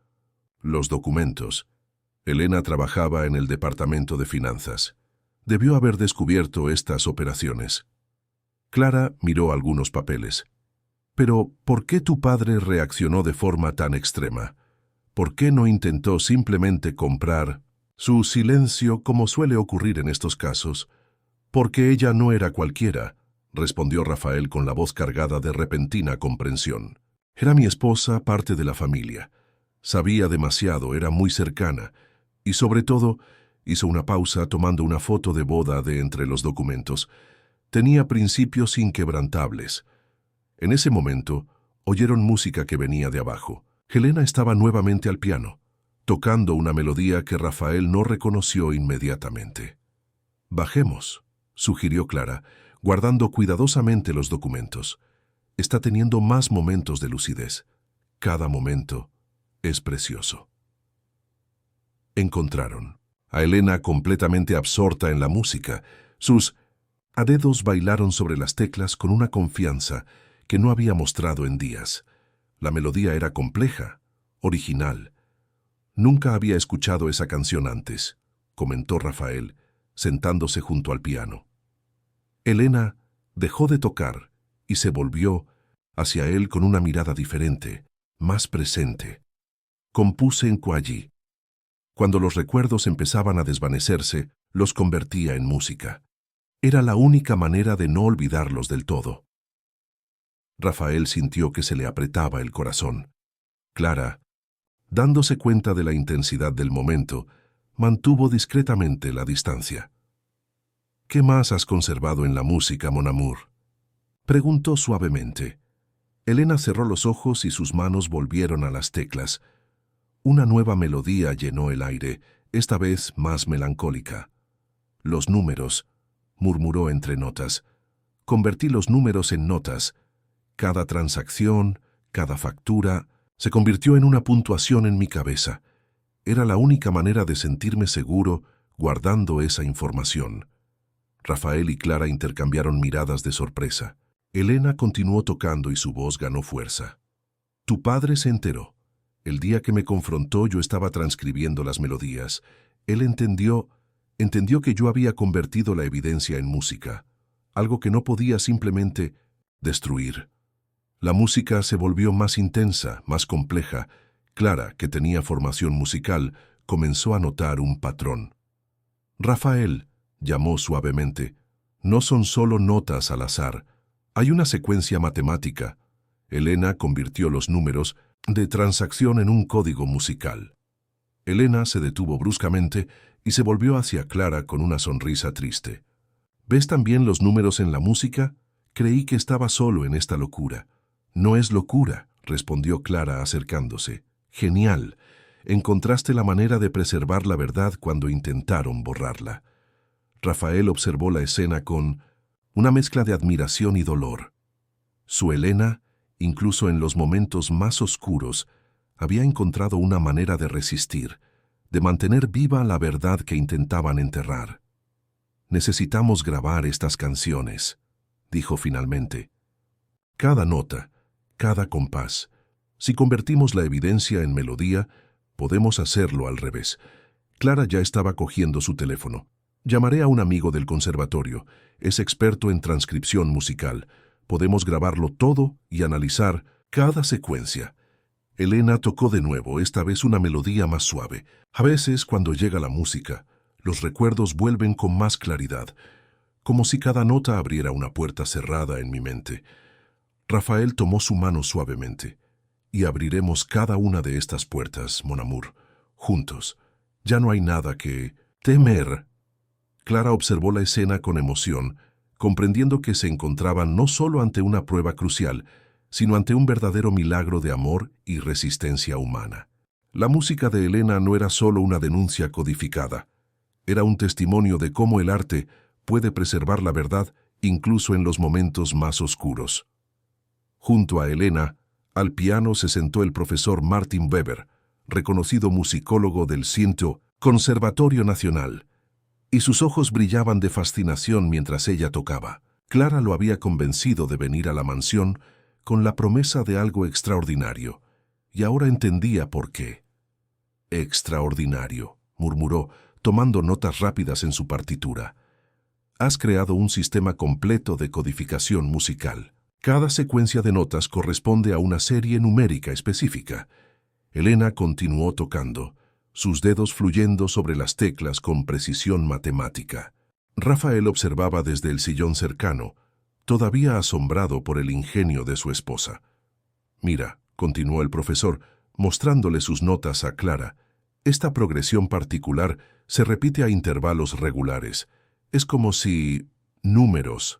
los documentos. Elena trabajaba en el departamento de finanzas. Debió haber descubierto estas operaciones. Clara miró algunos papeles. «Pero, ¿por qué tu padre reaccionó de forma tan extrema? ¿Por qué no intentó simplemente comprar?» Su silencio, como suele ocurrir en estos casos. «Porque ella no era cualquiera», respondió Rafael con la voz cargada de repentina comprensión. «Era mi esposa, parte de la familia. Sabía demasiado, era muy cercana. Y sobre todo, hizo una pausa tomando una foto de boda de entre los documentos. Tenía principios inquebrantables». En ese momento, oyeron música que venía de abajo. Helena estaba nuevamente al piano, tocando una melodía que Rafael no reconoció inmediatamente. «Bajemos», sugirió Clara, guardando cuidadosamente los documentos. «Está teniendo más momentos de lucidez. Cada momento es precioso». Encontraron a Elena completamente absorta en la música. Sus dedos bailaron sobre las teclas con una confianza que no había mostrado en días. La melodía era compleja, original. «Nunca había escuchado esa canción antes», comentó Rafael, sentándose junto al piano. Elena dejó de tocar y se volvió hacia él con una mirada diferente, más presente. Compuse en Kwajy. Cuando los recuerdos empezaban a desvanecerse, los convertía en música. Era la única manera de no olvidarlos del todo. Rafael sintió que se le apretaba el corazón. Clara, dándose cuenta de la intensidad del momento, mantuvo discretamente la distancia. «¿Qué más has conservado en la música, mon amour?», preguntó suavemente. Elena cerró los ojos y sus manos volvieron a las teclas. Una nueva melodía llenó el aire, esta vez más melancólica. «Los números», murmuró entre notas. «Convertí los números en notas. Cada transacción, cada factura, se convirtió en una puntuación en mi cabeza. Era la única manera de sentirme seguro guardando esa información». Rafael y Clara intercambiaron miradas de sorpresa. Elena continuó tocando y su voz ganó fuerza. «Tu padre se enteró. El día que me confrontó yo estaba transcribiendo las melodías. Él entendió que yo había convertido la evidencia en música, algo que no podía simplemente destruir. La música se volvió más intensa, más compleja. Clara, que tenía formación musical, comenzó a notar un patrón. «Rafael», llamó suavemente, «no son solo notas al azar. Hay una secuencia matemática». Elena convirtió los números de transacción en un código musical. Elena se detuvo bruscamente y se volvió hacia Clara con una sonrisa triste. «¿Ves también los números en la música? Creí que estaba solo en esta locura». «No es locura», respondió Clara acercándose. «Genial. Encontraste la manera de preservar la verdad cuando intentaron borrarla». Rafael observó la escena con una mezcla de admiración y dolor. Su Elena, incluso en los momentos más oscuros, había encontrado una manera de resistir, de mantener viva la verdad que intentaban enterrar. «Necesitamos grabar estas canciones», dijo finalmente. «Cada nota, cada compás. Si convertimos la evidencia en melodía, podemos hacerlo al revés». Clara ya estaba cogiendo su teléfono. «Llamaré a un amigo del conservatorio. Es experto en transcripción musical. Podemos grabarlo todo y analizar cada secuencia». Elena tocó de nuevo, esta vez una melodía más suave. A veces, cuando llega la música, los recuerdos vuelven con más claridad, como si cada nota abriera una puerta cerrada en mi mente. Rafael tomó su mano suavemente. «Y abriremos cada una de estas puertas, mon amour, juntos. Ya no hay nada que temer». Clara observó la escena con emoción, comprendiendo que se encontraban no solo ante una prueba crucial, sino ante un verdadero milagro de amor y resistencia humana. La música de Elena no era solo una denuncia codificada, era un testimonio de cómo el arte puede preservar la verdad incluso en los momentos más oscuros. Junto a Elena, al piano se sentó el profesor Martin Weber, reconocido musicólogo del Cinto Conservatorio Nacional, y sus ojos brillaban de fascinación mientras ella tocaba. Clara lo había convencido de venir a la mansión con la promesa de algo extraordinario, y ahora entendía por qué. «Extraordinario», murmuró, tomando notas rápidas en su partitura. «Has creado un sistema completo de codificación musical. Cada secuencia de notas corresponde a una serie numérica específica». Elena continuó tocando, sus dedos fluyendo sobre las teclas con precisión matemática. Rafael observaba desde el sillón cercano, todavía asombrado por el ingenio de su esposa. «Mira», continuó el profesor, mostrándole sus notas a Clara, «esta progresión particular se repite a intervalos regulares. Es como si números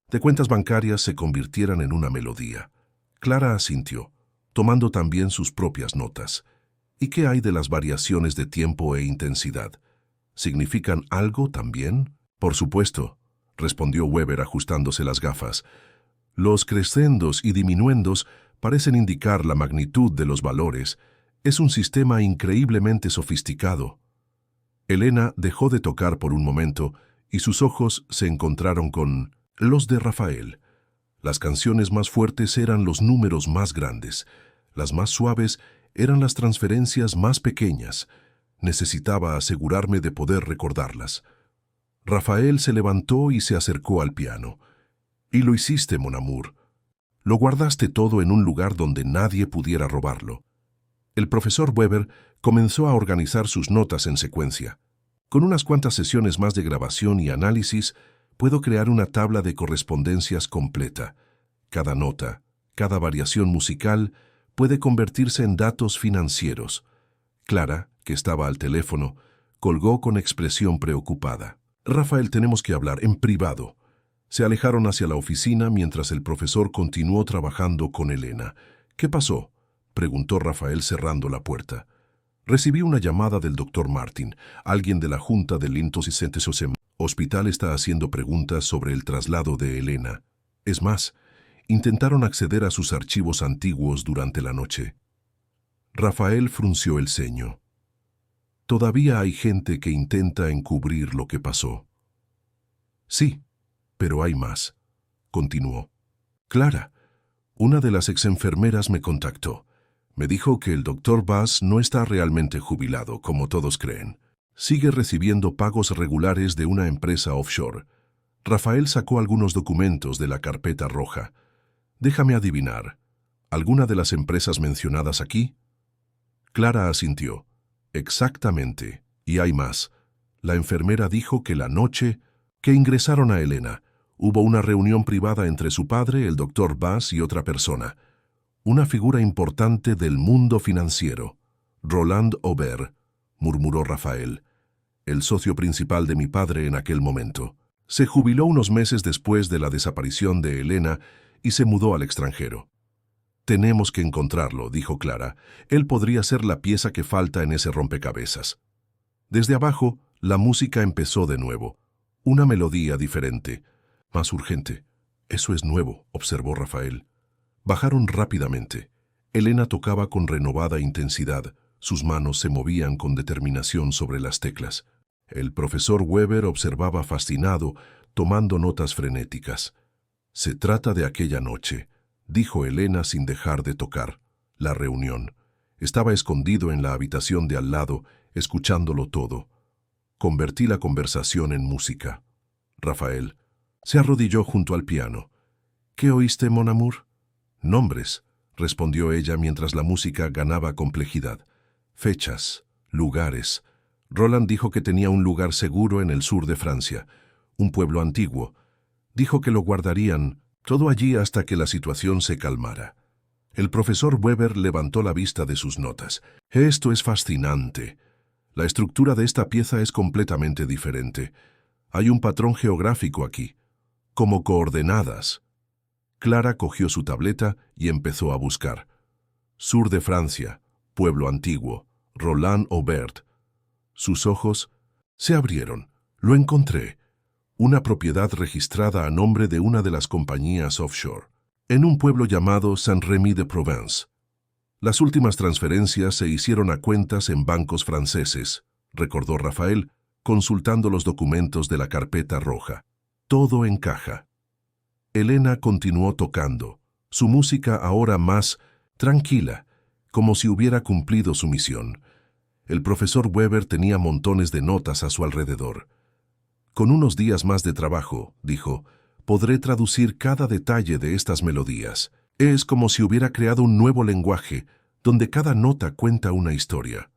de cuentas bancarias se convirtieran en una melodía». Clara asintió, tomando también sus propias notas. «¿Y qué hay de las variaciones de tiempo e intensidad? ¿Significan algo también?» «Por supuesto», respondió Weber ajustándose las gafas. «Los crescendos y diminuendos parecen indicar la magnitud de los valores. Es un sistema increíblemente sofisticado». Elena dejó de tocar por un momento y sus ojos se encontraron con los de Rafael. Las canciones más fuertes eran los números más grandes. Las más suaves eran las transferencias más pequeñas. Necesitaba asegurarme de poder recordarlas. Rafael se levantó y se acercó al piano. «Y lo hiciste, mon amour. Lo guardaste todo en un lugar donde nadie pudiera robarlo. El profesor Weber comenzó a organizar sus notas en secuencia. Con unas cuantas sesiones más de grabación y análisis, puedo crear una tabla de correspondencias completa. Cada nota, cada variación musical, puede convertirse en datos financieros. Clara, que estaba al teléfono, colgó con expresión preocupada. Rafael, tenemos que hablar en privado. Se alejaron hacia la oficina mientras el profesor continuó trabajando con Elena. ¿Qué pasó?, preguntó Rafael cerrando la puerta. Recibí una llamada del doctor Martin, alguien de la Junta del Hospital está haciendo preguntas sobre el traslado de Elena. Es más, intentaron acceder a sus archivos antiguos durante la noche. Rafael frunció el ceño. Todavía hay gente que intenta encubrir lo que pasó. Sí, pero hay más, continuó. Clara, una de las exenfermeras me contactó. Me dijo que el doctor Bass no está realmente jubilado, como todos creen. Sigue recibiendo pagos regulares de una empresa offshore. Rafael sacó algunos documentos de la carpeta roja. Déjame adivinar. ¿Alguna de las empresas mencionadas aquí? Clara asintió. Exactamente. Y hay más. La enfermera dijo que la noche que ingresaron a Elena, hubo una reunión privada entre su padre, el doctor Bass, y otra persona. Una figura importante del mundo financiero. Roland Aubert, murmuró Rafael, el socio principal de mi padre en aquel momento. Se jubiló unos meses después de la desaparición de Elena y se mudó al extranjero. Tenemos que encontrarlo, dijo Clara. Él podría ser la pieza que falta en ese rompecabezas. Desde abajo, la música empezó de nuevo. Una melodía diferente, más urgente. Eso es nuevo, observó Rafael. Bajaron rápidamente. Elena tocaba con renovada intensidad. Sus manos se movían con determinación sobre las teclas. El profesor Weber observaba fascinado, tomando notas frenéticas. Se trata de aquella noche, dijo Elena sin dejar de tocar. La reunión. Estaba escondido en la habitación de al lado, escuchándolo todo. Convertí la conversación en música. Rafael se arrodilló junto al piano. ¿Qué oíste, mon amour? Nombres, respondió ella mientras la música ganaba complejidad. Fechas, lugares. Roland dijo que tenía un lugar seguro en el sur de Francia, un pueblo antiguo. Dijo que lo guardarían todo allí hasta que la situación se calmara. El profesor Weber levantó la vista de sus notas. Esto es fascinante. La estructura de esta pieza es completamente diferente. Hay un patrón geográfico aquí, como coordenadas. Clara cogió su tableta y empezó a buscar. Sur de Francia, pueblo antiguo, Roland Aubert. Sus ojos se abrieron. Lo encontré. Una propiedad registrada a nombre de una de las compañías offshore, en un pueblo llamado Saint-Rémy-de-Provence. Las últimas transferencias se hicieron a cuentas en bancos franceses, recordó Rafael, consultando los documentos de la carpeta roja. Todo encaja. Elena continuó tocando, su música ahora más tranquila, como si hubiera cumplido su misión. El profesor Weber tenía montones de notas a su alrededor. Con unos días más de trabajo, dijo, podré traducir cada detalle de estas melodías. Es como si hubiera creado un nuevo lenguaje, donde cada nota cuenta una historia.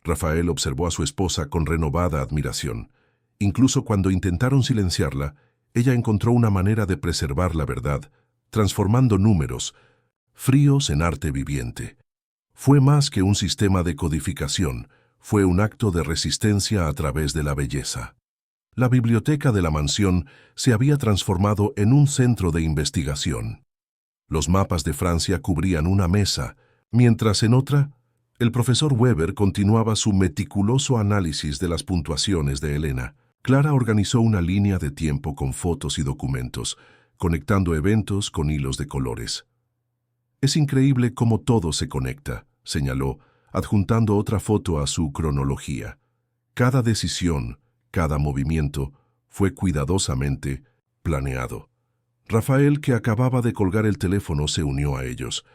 Rafael observó a su esposa con renovada admiración. Incluso cuando intentaron silenciarla, ella encontró una manera de preservar la verdad, transformando números fríos en arte viviente. Fue más que un sistema de codificación, fue un acto de resistencia a través de la belleza. La biblioteca de la mansión se había transformado en un centro de investigación. Los mapas de Francia cubrían una mesa, mientras en otra, el profesor Weber continuaba su meticuloso análisis de las puntuaciones de Elena. Clara organizó una línea de tiempo con fotos y documentos, conectando eventos con hilos de colores. Es increíble cómo todo se conecta, señaló, adjuntando otra foto a su cronología. Cada decisión, cada movimiento, fue cuidadosamente planeado. Rafael, que acababa de colgar el teléfono, se unió a ellos.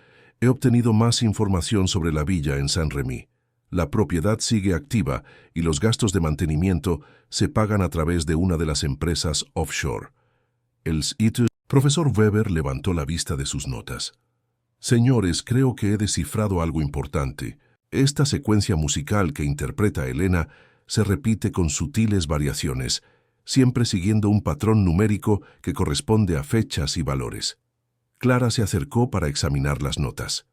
He obtenido más información sobre la villa en Saint-Rémy. La propiedad sigue activa y los gastos de mantenimiento se pagan a través de una de las empresas offshore. El sitio Profesor Weber levantó la vista de sus notas. Señores, creo que he descifrado algo importante. Esta secuencia musical que interpreta Elena se repite con sutiles variaciones, siempre siguiendo un patrón numérico que corresponde a fechas y valores. Clara se acercó para examinar las notas.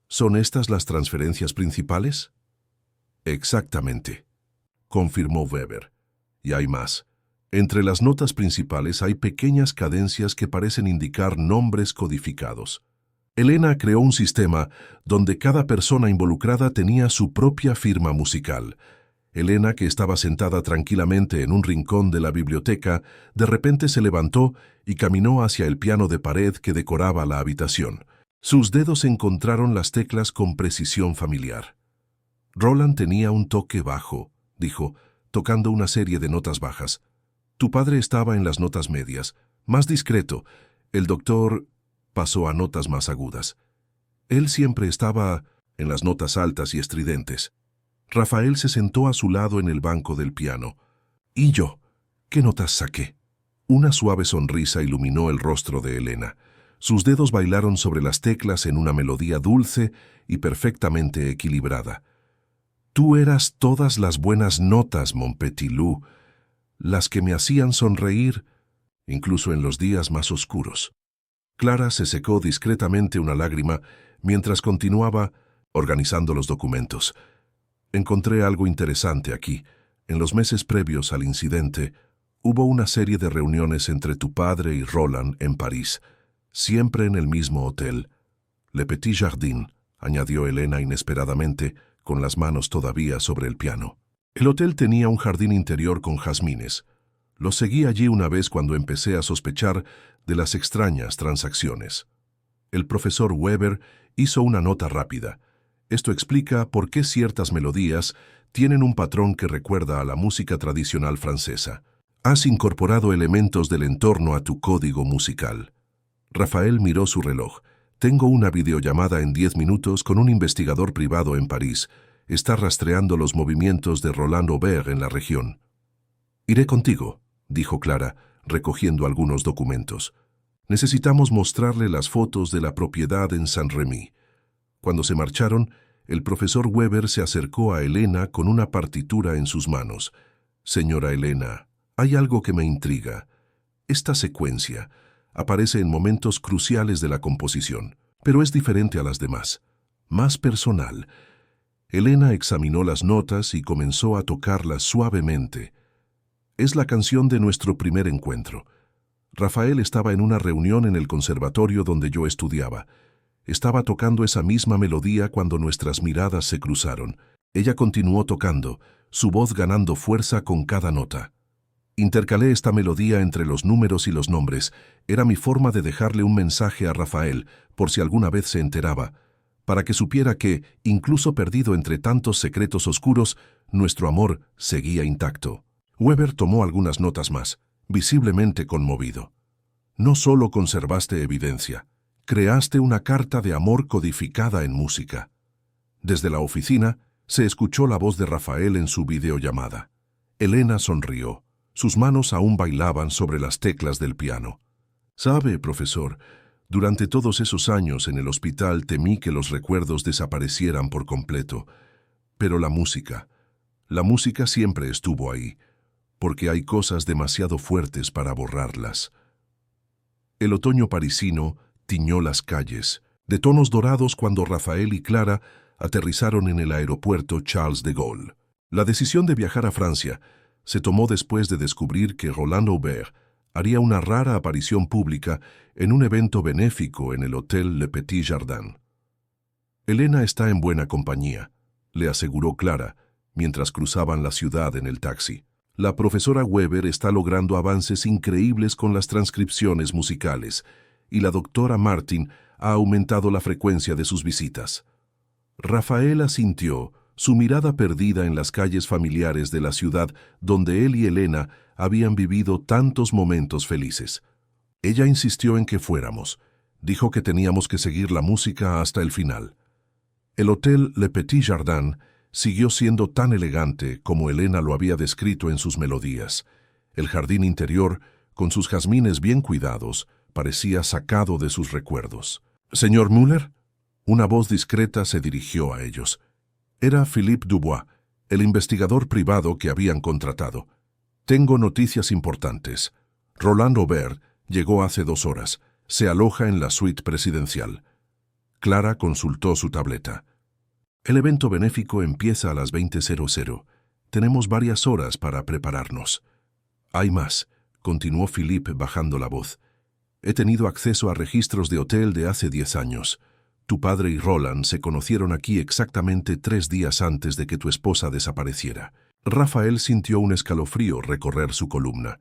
¿Son estas las transferencias principales? Exactamente, confirmó Weber. Y hay más. Entre las notas principales hay pequeñas cadencias que parecen indicar nombres codificados. Elena creó un sistema donde cada persona involucrada tenía su propia firma musical. Elena, que estaba sentada tranquilamente en un rincón de la biblioteca, de repente se levantó y caminó hacia el piano de pared que decoraba la habitación. Sus dedos encontraron las teclas con precisión familiar. Roland tenía un toque bajo, dijo, tocando una serie de notas bajas. Tu padre estaba en las notas medias, más discreto. El doctor pasó a notas más agudas. Él siempre estaba en las notas altas y estridentes. Rafael se sentó a su lado en el banco del piano. ¿Y yo? ¿Qué notas saqué? Una suave sonrisa iluminó el rostro de Elena. Sus dedos bailaron sobre las teclas en una melodía dulce y perfectamente equilibrada. Tú eras todas las buenas notas, mon petit loup, las que me hacían sonreír, incluso en los días más oscuros. Clara se secó discretamente una lágrima mientras continuaba organizando los documentos. Encontré algo interesante aquí. En los meses previos al incidente, hubo una serie de reuniones entre tu padre y Roland en París, siempre en el mismo hotel. Le Petit Jardin, añadió Elena inesperadamente, con las manos todavía sobre el piano. El hotel tenía un jardín interior con jazmines. Lo seguí allí una vez cuando empecé a sospechar de las extrañas transacciones. El profesor Weber hizo una nota rápida. Esto explica por qué ciertas melodías tienen un patrón que recuerda a la música tradicional francesa. Has incorporado elementos del entorno a tu código musical. Rafael miró su reloj. Tengo una videollamada en 10 minutos con un investigador privado en París. Está rastreando los movimientos de Roland Aubert en la región. Iré contigo, dijo Clara, recogiendo algunos documentos. Necesitamos mostrarle las fotos de la propiedad en Saint-Rémy. Cuando se marcharon, el profesor Weber se acercó a Elena con una partitura en sus manos. Señora Elena, hay algo que me intriga. Esta secuencia aparece en momentos cruciales de la composición, pero es diferente a las demás, más personal. Elena examinó las notas y comenzó a tocarlas suavemente. Es la canción de nuestro primer encuentro. Rafael estaba en una reunión en el conservatorio donde yo estudiaba. Estaba tocando esa misma melodía cuando nuestras miradas se cruzaron. Ella continuó tocando, su voz ganando fuerza con cada nota. Intercalé esta melodía entre los números y los nombres. Era mi forma de dejarle un mensaje a Rafael, por si alguna vez se enteraba, para que supiera que, incluso perdido entre tantos secretos oscuros, nuestro amor seguía intacto. Weber tomó algunas notas más, visiblemente conmovido. No solo conservaste evidencia, creaste una carta de amor codificada en música. Desde la oficina, se escuchó la voz de Rafael en su videollamada. Elena sonrió. Sus manos aún bailaban sobre las teclas del piano. «Sabe, profesor, durante todos esos años en el hospital temí que los recuerdos desaparecieran por completo. Pero la música siempre estuvo ahí, porque hay cosas demasiado fuertes para borrarlas». El otoño parisino tiñó las calles, de tonos dorados cuando Rafael y Clara aterrizaron en el aeropuerto Charles de Gaulle. La decisión de viajar a Francia se tomó después de descubrir que Roland Aubert haría una rara aparición pública en un evento benéfico en el Hotel Le Petit Jardin. «Elena está en buena compañía», le aseguró Clara, mientras cruzaban la ciudad en el taxi. «La profesora Weber está logrando avances increíbles con las transcripciones musicales, y la doctora Martin ha aumentado la frecuencia de sus visitas». Rafael asintió, su mirada perdida en las calles familiares de la ciudad donde él y Elena habían vivido tantos momentos felices. Ella insistió en que fuéramos. Dijo que teníamos que seguir la música hasta el final. El Hotel Le Petit Jardin siguió siendo tan elegante como Elena lo había descrito en sus melodías. El jardín interior, con sus jazmines bien cuidados, Parecía sacado de sus recuerdos. «Señor Müller». Una voz discreta se dirigió a ellos. Era Philippe Dubois, el investigador privado que habían contratado. «Tengo noticias importantes. Roland Aubert llegó hace 2 horas. Se aloja en la suite presidencial». Clara consultó su tableta. «El evento benéfico empieza a las 20:00. Tenemos varias horas para prepararnos». «Hay más», continuó Philippe bajando la voz. «He tenido acceso a registros de hotel de hace 10 años. Tu padre y Roland se conocieron aquí exactamente 3 días antes de que tu esposa desapareciera». Rafael sintió un escalofrío recorrer su columna.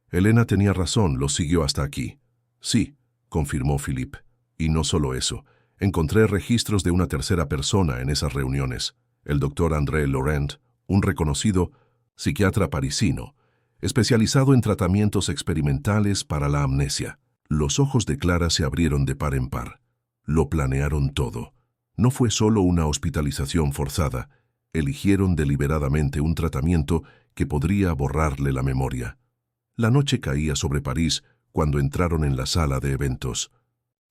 «Elena tenía razón, los siguió hasta aquí». «Sí», confirmó Philippe. «Y no solo eso. Encontré registros de una tercera persona en esas reuniones, el doctor André Laurent, un reconocido psiquiatra parisino, especializado en tratamientos experimentales para la amnesia». Los ojos de Clara se abrieron de par en par. Lo planearon todo. No fue solo una hospitalización forzada. Eligieron deliberadamente un tratamiento que podría borrarle la memoria. La noche caía sobre París cuando entraron en la sala de eventos.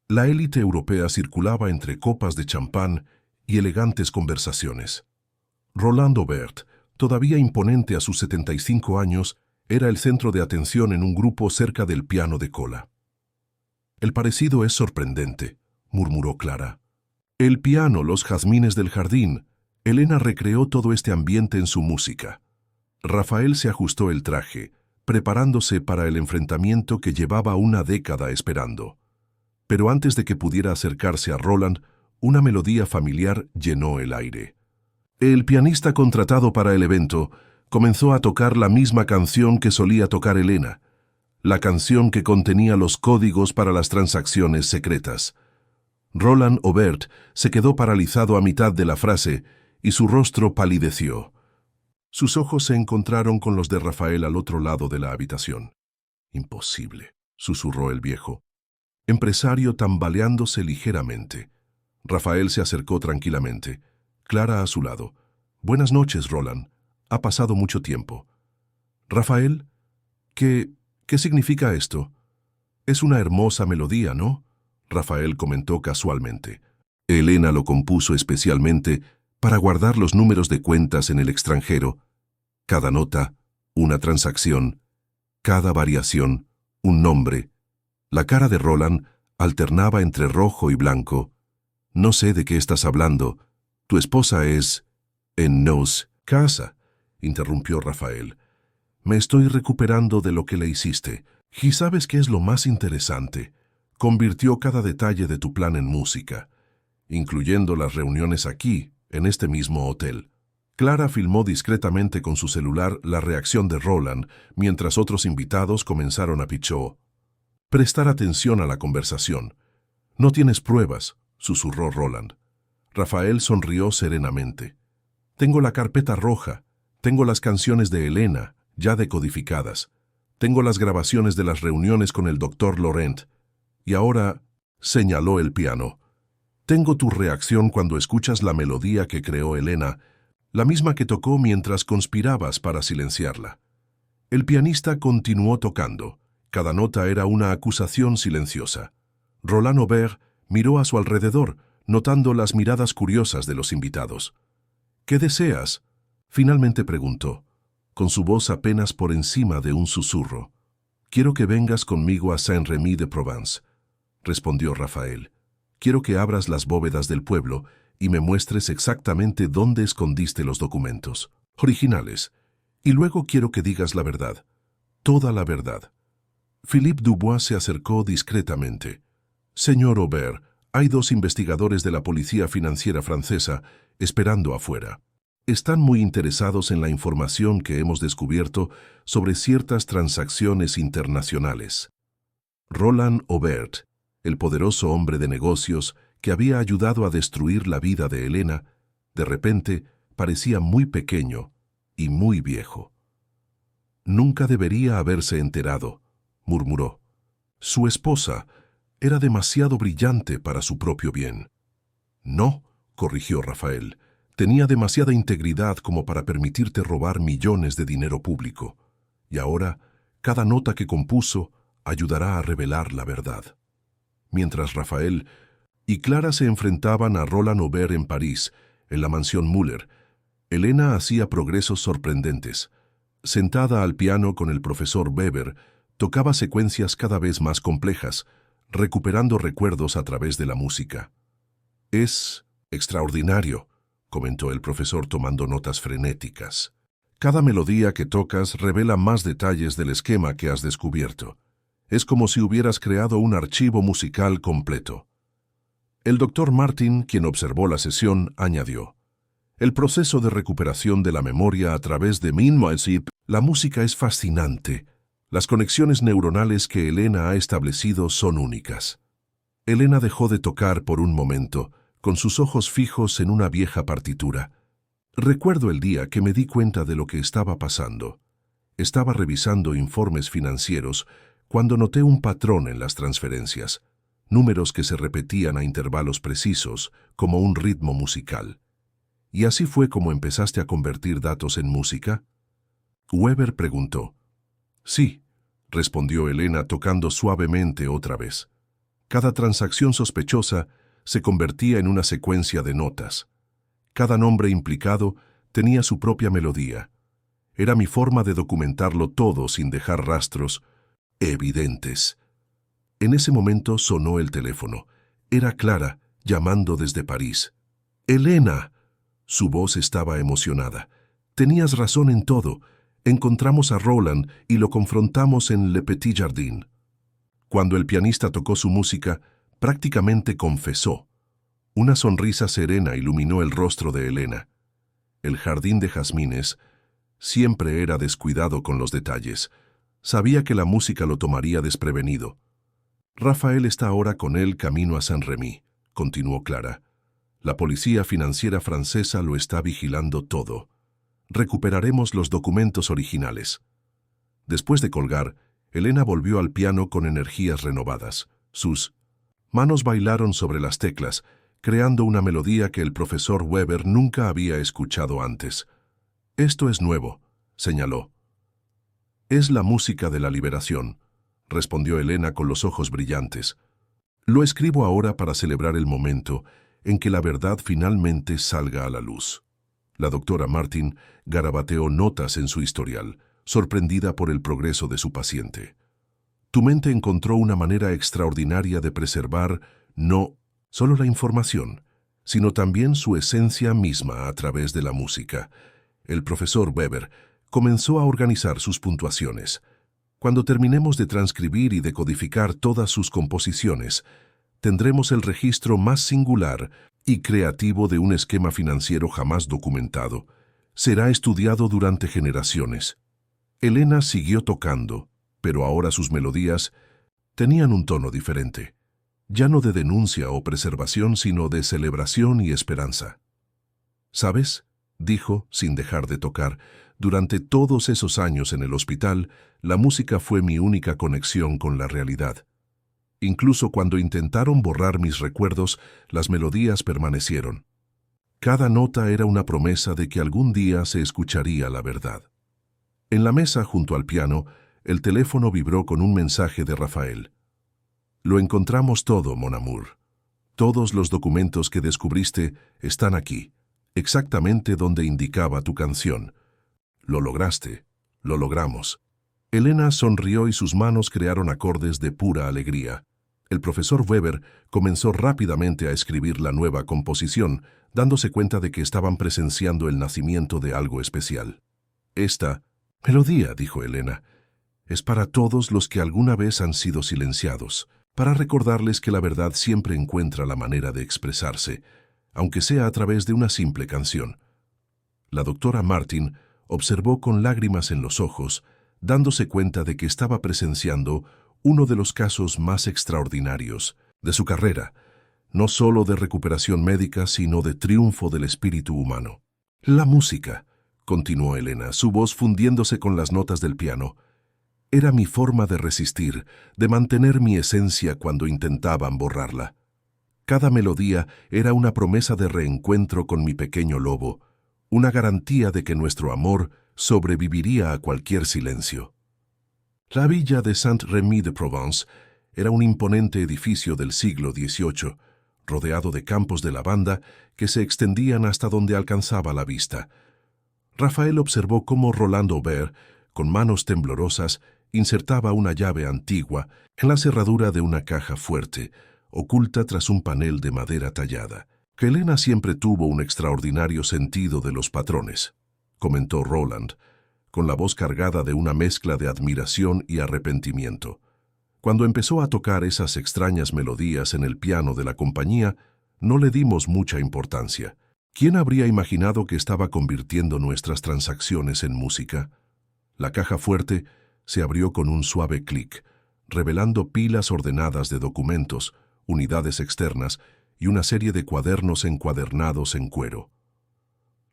La élite europea circulaba entre copas de champán y elegantes conversaciones. Roland Aubert, todavía imponente a sus 75 años, era el centro de atención en un grupo cerca del piano de cola. «El parecido es sorprendente», murmuró Clara. «El piano, los jazmines del jardín». Elena recreó todo este ambiente en su música. Rafael se ajustó el traje, preparándose para el enfrentamiento que llevaba una década esperando. Pero antes de que pudiera acercarse a Roland, una melodía familiar llenó el aire. El pianista contratado para el evento comenzó a tocar la misma canción que solía tocar Elena, la canción que contenía los códigos para las transacciones secretas. Roland Aubert se quedó paralizado a mitad de la frase y su rostro palideció. Sus ojos se encontraron con los de Rafael al otro lado de la habitación. «Imposible», susurró el viejo. Empresario tambaleándose ligeramente. Rafael se acercó tranquilamente. Clara a su lado. «Buenas noches, Roland. Ha pasado mucho tiempo». «Rafael, ¿qué significa esto?» «Es una hermosa melodía, ¿no?», Rafael comentó casualmente. «Elena lo compuso especialmente para guardar los números de cuentas en el extranjero. Cada nota, una transacción. Cada variación, un nombre». La cara de Roland alternaba entre rojo y blanco. «No sé de qué estás hablando. Tu esposa es...» «En nos casa», interrumpió Rafael. «Me estoy recuperando de lo que le hiciste. ¿Y sabes qué es lo más interesante? Convirtió cada detalle de tu plan en música, incluyendo las reuniones aquí, en este mismo hotel». Clara filmó discretamente con su celular la reacción de Roland mientras otros invitados comenzaron a prestar atención a la conversación. «No tienes pruebas», susurró Roland. Rafael sonrió serenamente. «Tengo la carpeta roja, tengo las canciones de Elena, ya decodificadas. Tengo las grabaciones de las reuniones con el doctor Laurent. Y ahora», señaló el piano, «tengo tu reacción cuando escuchas la melodía que creó Elena, la misma que tocó mientras conspirabas para silenciarla». El pianista continuó tocando. Cada nota era una acusación silenciosa. Roland Aubert miró a su alrededor, notando las miradas curiosas de los invitados. «¿Qué deseas?», finalmente preguntó, con su voz apenas por encima de un susurro. «Quiero que vengas conmigo a Saint-Rémy-de-Provence», respondió Rafael. «Quiero que abras las bóvedas del pueblo y me muestres exactamente dónde escondiste los documentos originales. Y luego quiero que digas la verdad, toda la verdad». Philippe Dubois se acercó discretamente. «Señor Aubert, hay 2 investigadores de la policía financiera francesa esperando afuera. Están muy interesados en la información que hemos descubierto sobre ciertas transacciones internacionales». Roland Aubert, el poderoso hombre de negocios que había ayudado a destruir la vida de Elena, de repente parecía muy pequeño y muy viejo. «Nunca debería haberse enterado», murmuró. «Su esposa era demasiado brillante para su propio bien». «No», corrigió Rafael, «tenía demasiada integridad como para permitirte robar millones de dinero público. Y ahora, cada nota que compuso, ayudará a revelar la verdad. Mientras Rafael y Clara se enfrentaban a Roland Aubert en París, en la mansión Müller, Elena hacía progresos sorprendentes. Sentada al piano con el profesor Weber, tocaba secuencias cada vez más complejas, recuperando recuerdos a través de la música. «Es extraordinario», comentó el profesor tomando notas frenéticas. «Cada melodía que tocas revela más detalles del esquema que has descubierto. Es como si hubieras creado un archivo musical completo». El doctor Martin, quien observó la sesión, añadió: «El proceso de recuperación de la memoria a través de Minmansip, la música es fascinante. Las conexiones neuronales que Elena ha establecido son únicas». Elena dejó de tocar por un momento, con sus ojos fijos en una vieja partitura. «Recuerdo el día que me di cuenta de lo que estaba pasando. Estaba revisando informes financieros cuando noté un patrón en las transferencias, números que se repetían a intervalos precisos, como un ritmo musical». «¿Y así fue como empezaste a convertir datos en música?», Weber preguntó. «Sí», respondió Elena tocando suavemente otra vez. Cada transacción sospechosa se convertía en una secuencia de notas. Cada nombre implicado tenía su propia melodía. Era mi forma de documentarlo todo sin dejar rastros evidentes. En ese momento sonó el teléfono. Era Clara, llamando desde París. «¡Elena!». Su voz estaba emocionada. «Tenías razón en todo. Encontramos a Roland y lo confrontamos en Le Petit Jardin». Cuando el pianista tocó su música, prácticamente confesó. Una sonrisa serena iluminó el rostro de Elena. El jardín de jazmines siempre era descuidado con los detalles. Sabía que la música lo tomaría desprevenido. «Rafael está ahora con él camino a Saint-Rémy», continuó Clara. «La policía financiera francesa lo está vigilando todo. Recuperaremos los documentos originales». Después de colgar, Elena volvió al piano con energías renovadas. Sus manos bailaron sobre las teclas, creando una melodía que el profesor Weber nunca había escuchado antes. «Esto es nuevo», señaló. «Es la música de la liberación», respondió Elena con los ojos brillantes. «Lo escribo ahora para celebrar el momento en que la verdad finalmente salga a la luz». La doctora Martin garabateó notas en su historial, sorprendida por el progreso de su paciente. «Tu mente encontró una manera extraordinaria de preservar no solo la información, sino también su esencia misma a través de la música». El profesor Weber comenzó a organizar sus puntuaciones. «Cuando terminemos de transcribir y decodificar todas sus composiciones, tendremos el registro más singular y creativo de un esquema financiero jamás documentado. Será estudiado durante generaciones». Elena siguió tocando, pero ahora sus melodías tenían un tono diferente. Ya no de denuncia o preservación, sino de celebración y esperanza. «¿Sabes?», dijo, sin dejar de tocar, «durante todos esos años en el hospital, la música fue mi única conexión con la realidad. Incluso cuando intentaron borrar mis recuerdos, las melodías permanecieron. Cada nota era una promesa de que algún día se escucharía la verdad». En la mesa junto al piano, el teléfono vibró con un mensaje de Rafael. «Lo encontramos todo, mon amour. Todos los documentos que descubriste están aquí, exactamente donde indicaba tu canción. Lo lograste, lo logramos». Elena sonrió y sus manos crearon acordes de pura alegría. El profesor Weber comenzó rápidamente a escribir la nueva composición, dándose cuenta de que estaban presenciando el nacimiento de algo especial. «Esta melodía», dijo Elena, «es para todos los que alguna vez han sido silenciados, para recordarles que la verdad siempre encuentra la manera de expresarse, aunque sea a través de una simple canción». La doctora Martin observó con lágrimas en los ojos, dándose cuenta de que estaba presenciando uno de los casos más extraordinarios de su carrera, no solo de recuperación médica, sino de triunfo del espíritu humano. «La música», continuó Elena, su voz fundiéndose con las notas del piano, «era mi forma de resistir, de mantener mi esencia cuando intentaban borrarla. Cada melodía era una promesa de reencuentro con mi pequeño lobo, una garantía de que nuestro amor sobreviviría a cualquier silencio». La villa de Saint-Rémy-de-Provence era un imponente edificio del siglo XVIII, rodeado de campos de lavanda que se extendían hasta donde alcanzaba la vista. Rafael observó cómo Roland Aubert, con manos temblorosas, insertaba una llave antigua en la cerradura de una caja fuerte, oculta tras un panel de madera tallada. Helena siempre tuvo un extraordinario sentido de los patrones, comentó Roland, con la voz cargada de una mezcla de admiración y arrepentimiento. Cuando empezó a tocar esas extrañas melodías en el piano de la compañía, no le dimos mucha importancia. ¿Quién habría imaginado que estaba convirtiendo nuestras transacciones en música? La caja fuerte se abrió con un suave clic, revelando pilas ordenadas de documentos, unidades externas y una serie de cuadernos encuadernados en cuero.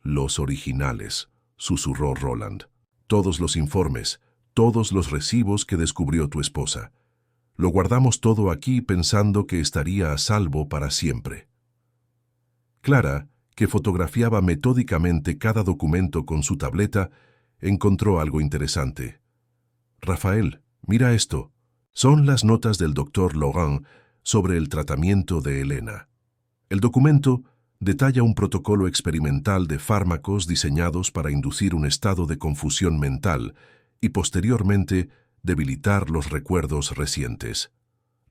«Los originales», susurró Roland. «Todos los informes, todos los recibos que descubrió tu esposa. Lo guardamos todo aquí pensando que estaría a salvo para siempre». Clara, que fotografiaba metódicamente cada documento con su tableta, encontró algo interesante. «Rafael, mira esto. Son las notas del doctor Laurent sobre el tratamiento de Helena. El documento detalla un protocolo experimental de fármacos diseñados para inducir un estado de confusión mental y posteriormente debilitar los recuerdos recientes».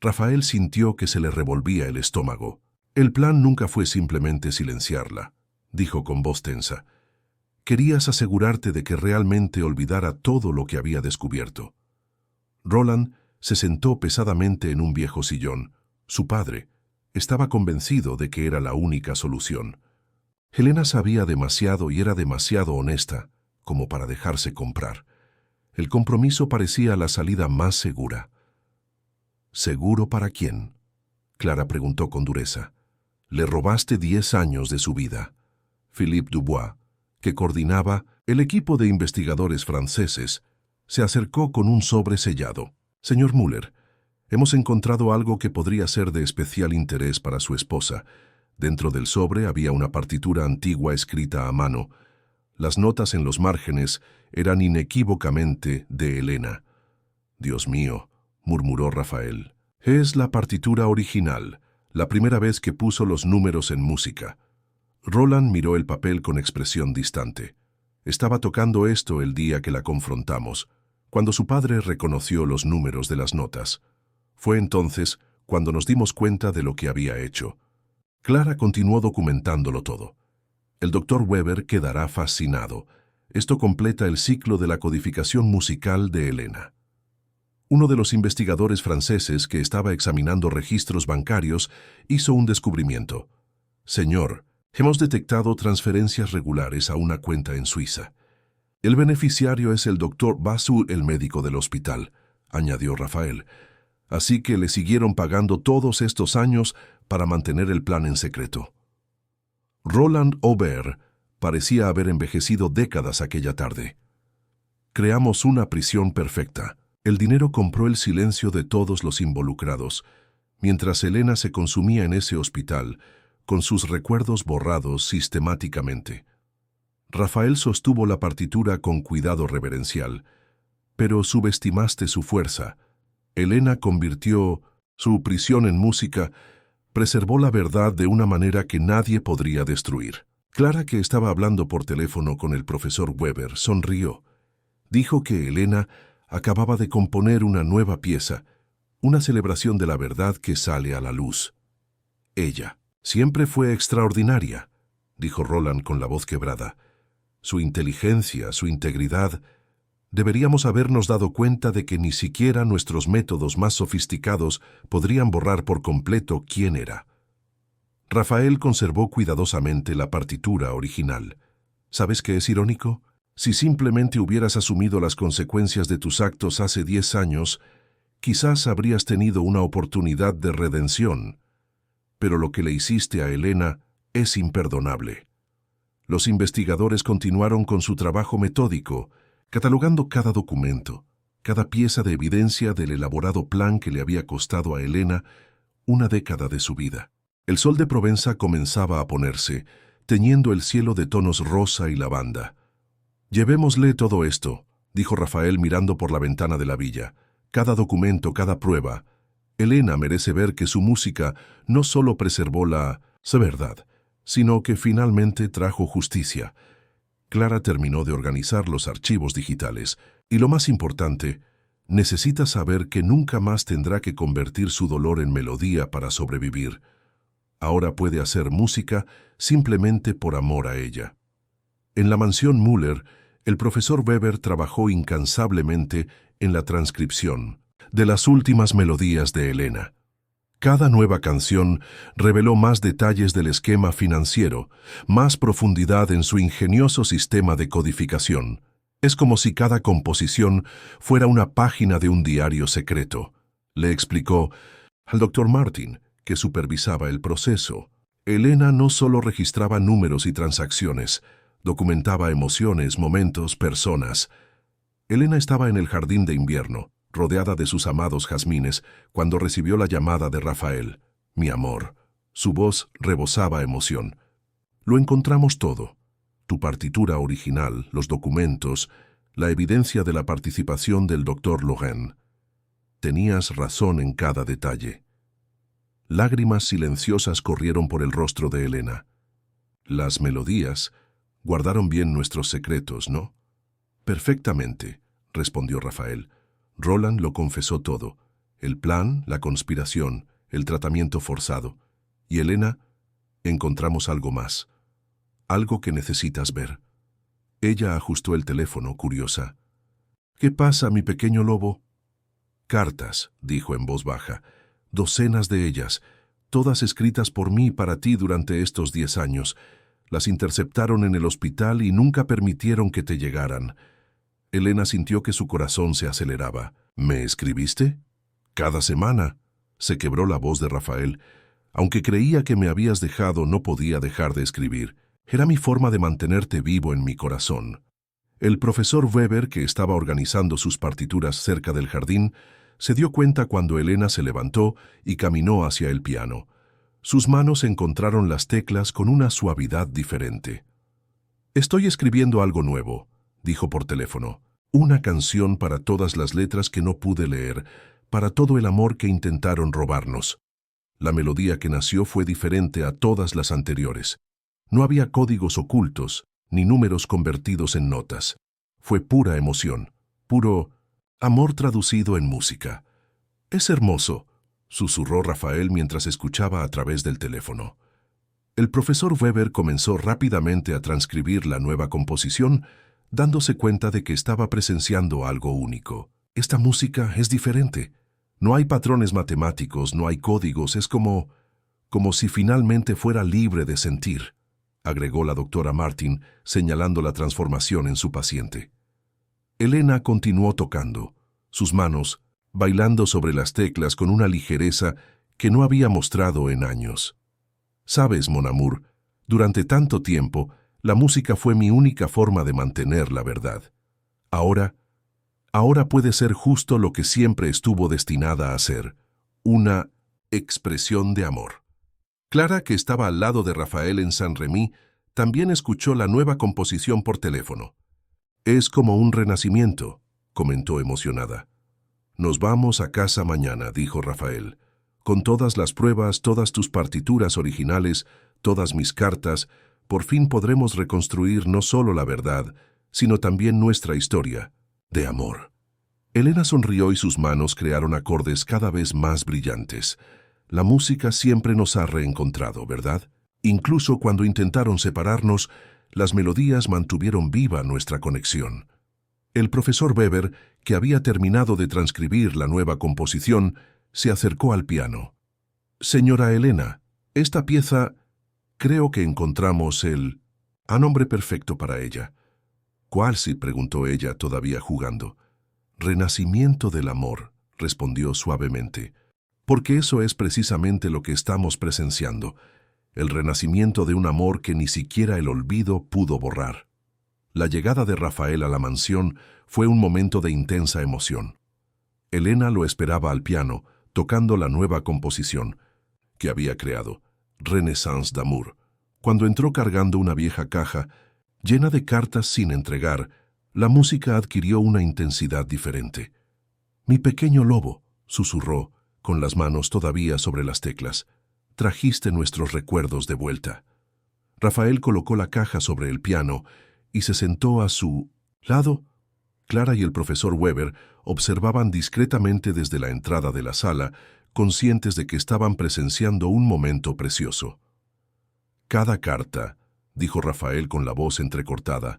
Rafael sintió que se le revolvía el estómago. «El plan nunca fue simplemente silenciarla», dijo con voz tensa. «Querías asegurarte de que realmente olvidara todo lo que había descubierto». Roland se sentó pesadamente en un viejo sillón. Su padre estaba convencido de que era la única solución. Helena sabía demasiado y era demasiado honesta como para dejarse comprar. El compromiso parecía la salida más segura. «¿Seguro para quién?», Clara preguntó con dureza. «Le robaste 10 años de su vida». Philippe Dubois, que coordinaba el equipo de investigadores franceses, se acercó con un sobre sellado. «Señor Müller, hemos encontrado algo que podría ser de especial interés para su esposa». Dentro del sobre había una partitura antigua escrita a mano. Las notas en los márgenes eran inequívocamente de Helena. «Dios mío», murmuró Rafael. «Es la partitura original, la primera vez que puso los números en música». Roland miró el papel con expresión distante. Estaba tocando esto el día que la confrontamos, cuando su padre reconoció los números de las notas. Fue entonces cuando nos dimos cuenta de lo que había hecho. Clara continuó documentándolo todo. El doctor Weber quedará fascinado. Esto completa el ciclo de la codificación musical de Helena. Uno de los investigadores franceses que estaba examinando registros bancarios hizo un descubrimiento. «Señor, hemos detectado transferencias regulares a una cuenta en Suiza. El beneficiario es el doctor Basu, el médico del hospital», añadió Rafael. «Así que le siguieron pagando todos estos años para mantener el plan en secreto». Roland Aubert parecía haber envejecido décadas aquella tarde. «Creamos una prisión perfecta. El dinero compró el silencio de todos los involucrados, mientras Helena se consumía en ese hospital, con sus recuerdos borrados sistemáticamente». Rafael sostuvo la partitura con cuidado reverencial. «Pero subestimaste su fuerza. Helena convirtió su prisión en música, preservó la verdad de una manera que nadie podría destruir». Clara, que estaba hablando por teléfono con el profesor Weber, sonrió. Dijo que Helena acababa de componer una nueva pieza, una celebración de la verdad que sale a la luz. «Ella siempre fue extraordinaria», dijo Roland con la voz quebrada. «Su inteligencia, su integridad. Deberíamos habernos dado cuenta de que ni siquiera nuestros métodos más sofisticados podrían borrar por completo quién era». Rafael conservó cuidadosamente la partitura original. «¿Sabes qué es irónico? Si simplemente hubieras asumido las consecuencias de tus actos hace 10 años, quizás habrías tenido una oportunidad de redención. Pero lo que le hiciste a Helena es imperdonable». Los investigadores continuaron con su trabajo metódico, catalogando cada documento, cada pieza de evidencia del elaborado plan que le había costado a Helena una década de su vida. El sol de Provenza comenzaba a ponerse, teñiendo el cielo de tonos rosa y lavanda. «Llevémosle todo esto», dijo Rafael mirando por la ventana de la villa. Cada documento, cada prueba. Elena merece ver que su música no solo preservó la verdad, sino que finalmente trajo justicia. Clara terminó de organizar los archivos digitales y, lo más importante, necesita saber que nunca más tendrá que convertir su dolor en melodía para sobrevivir. Ahora puede hacer música simplemente por amor a ella. En la mansión Müller, el profesor Weber trabajó incansablemente en la transcripción de las últimas melodías de Elena. Cada nueva canción reveló más detalles del esquema financiero, más profundidad en su ingenioso sistema de codificación. Es como si cada composición fuera una página de un diario secreto, le explicó al doctor Martin, que supervisaba el proceso. Elena no solo registraba números y transacciones, documentaba emociones, momentos, personas. Elena estaba en el jardín de invierno, rodeada de sus amados jazmines, cuando recibió la llamada de Rafael. Mi amor. Su voz rebosaba emoción. Lo encontramos todo. Tu partitura original, los documentos, la evidencia de la participación del doctor Loren. Tenías razón en cada detalle. Lágrimas silenciosas corrieron por el rostro de Elena. Las melodías guardaron bien nuestros secretos, ¿no? Perfectamente, respondió Rafael. Roland lo confesó todo. El plan, la conspiración, el tratamiento forzado. Y Elena, encontramos algo más. Algo que necesitas ver. Ella ajustó el teléfono, curiosa. ¿Qué pasa, mi pequeño lobo? Cartas, dijo en voz baja. Docenas de ellas, todas escritas por mí para ti durante estos 10 años. Las interceptaron en el hospital y nunca permitieron que te llegaran. Elena sintió que su corazón se aceleraba. ¿Me escribiste? Cada semana. Se quebró la voz de Rafael. Aunque creía que me habías dejado, no podía dejar de escribir. Era mi forma de mantenerte vivo en mi corazón. El profesor Weber, que estaba organizando sus partituras cerca del jardín, se dio cuenta cuando Elena se levantó y caminó hacia el piano. Sus manos encontraron las teclas con una suavidad diferente. «Estoy escribiendo algo nuevo», dijo por teléfono. «Una canción para todas las letras que no pude leer, para todo el amor que intentaron robarnos». La melodía que nació fue diferente a todas las anteriores. No había códigos ocultos, ni números convertidos en notas. Fue pura emoción, puro amor traducido en música. «Es hermoso», susurró Rafael mientras escuchaba a través del teléfono. El profesor Weber comenzó rápidamente a transcribir la nueva composición, dándose cuenta de que estaba presenciando algo único. «Esta música es diferente. No hay patrones matemáticos, no hay códigos, es como si finalmente fuera libre de sentir», agregó la doctora Martin, señalando la transformación en su paciente. Elena continuó tocando, sus manos bailando sobre las teclas con una ligereza que no había mostrado en años. «Sabes, mon amour, durante tanto tiempo, la música fue mi única forma de mantener la verdad. Ahora puede ser justo lo que siempre estuvo destinada a ser, una expresión de amor». Clara, que estaba al lado de Rafael en Saint-Remy, también escuchó la nueva composición por teléfono. «Es como un renacimiento», comentó emocionada. «Nos vamos a casa mañana», dijo Rafael. «Con todas las pruebas, todas tus partituras originales, todas mis cartas, por fin podremos reconstruir no solo la verdad, sino también nuestra historia de amor». Elena sonrió y sus manos crearon acordes cada vez más brillantes. La música siempre nos ha reencontrado, ¿verdad? Incluso cuando intentaron separarnos, las melodías mantuvieron viva nuestra conexión. El profesor Weber, que había terminado de transcribir la nueva composición, se acercó al piano. «Señora Elena, esta pieza, creo que encontramos el nombre perfecto para ella». «¿Cuál?», sí?, preguntó ella, todavía jugando. «Renacimiento del amor», respondió suavemente. «Porque eso es precisamente lo que estamos presenciando, el renacimiento de un amor que ni siquiera el olvido pudo borrar». La llegada de Rafael a la mansión fue un momento de intensa emoción. Elena lo esperaba al piano, tocando la nueva composición que había creado, Renaissance d'amour. Cuando entró cargando una vieja caja, llena de cartas sin entregar, La música adquirió una intensidad diferente. «Mi pequeño lobo», susurró, con las manos todavía sobre las teclas. «Trajiste nuestros recuerdos de vuelta». Rafael colocó la caja sobre el piano y se sentó a su lado. Clara y el profesor Weber observaban discretamente desde la entrada de la sala, conscientes de que estaban presenciando un momento precioso. «Cada carta», dijo Rafael con la voz entrecortada,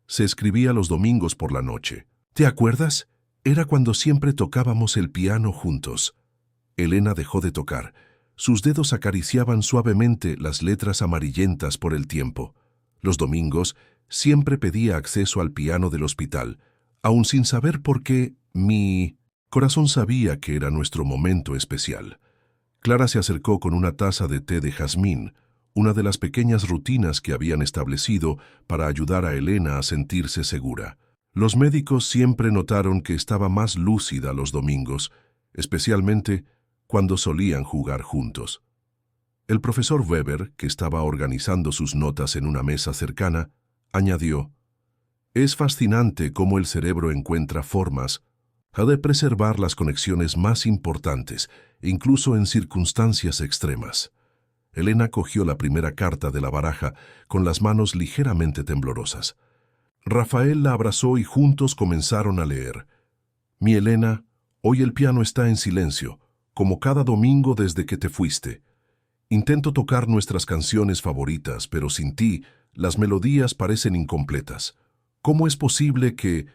«se escribía los domingos por la noche. ¿Te acuerdas? Era cuando siempre tocábamos el piano juntos». Elena dejó de tocar. Sus dedos acariciaban suavemente las letras amarillentas por el tiempo. Los domingos siempre pedía acceso al piano del hospital, aun sin saber por qué. Mi corazón sabía que era nuestro momento especial. Clara se acercó con una taza de té de jazmín, una de las pequeñas rutinas que habían establecido para ayudar a Elena a sentirse segura. Los médicos siempre notaron que estaba más lúcida los domingos, especialmente cuando solían jugar juntos. El profesor Weber, que estaba organizando sus notas en una mesa cercana, añadió: «Es fascinante cómo el cerebro encuentra formas. Ha de preservar las conexiones más importantes, incluso en circunstancias extremas». Elena cogió la primera carta de la baraja con las manos ligeramente temblorosas. Rafael la abrazó y juntos comenzaron a leer. «Mi Elena, hoy el piano está en silencio, como cada domingo desde que te fuiste. Intento tocar nuestras canciones favoritas, pero sin ti, las melodías parecen incompletas. ¿Cómo es posible que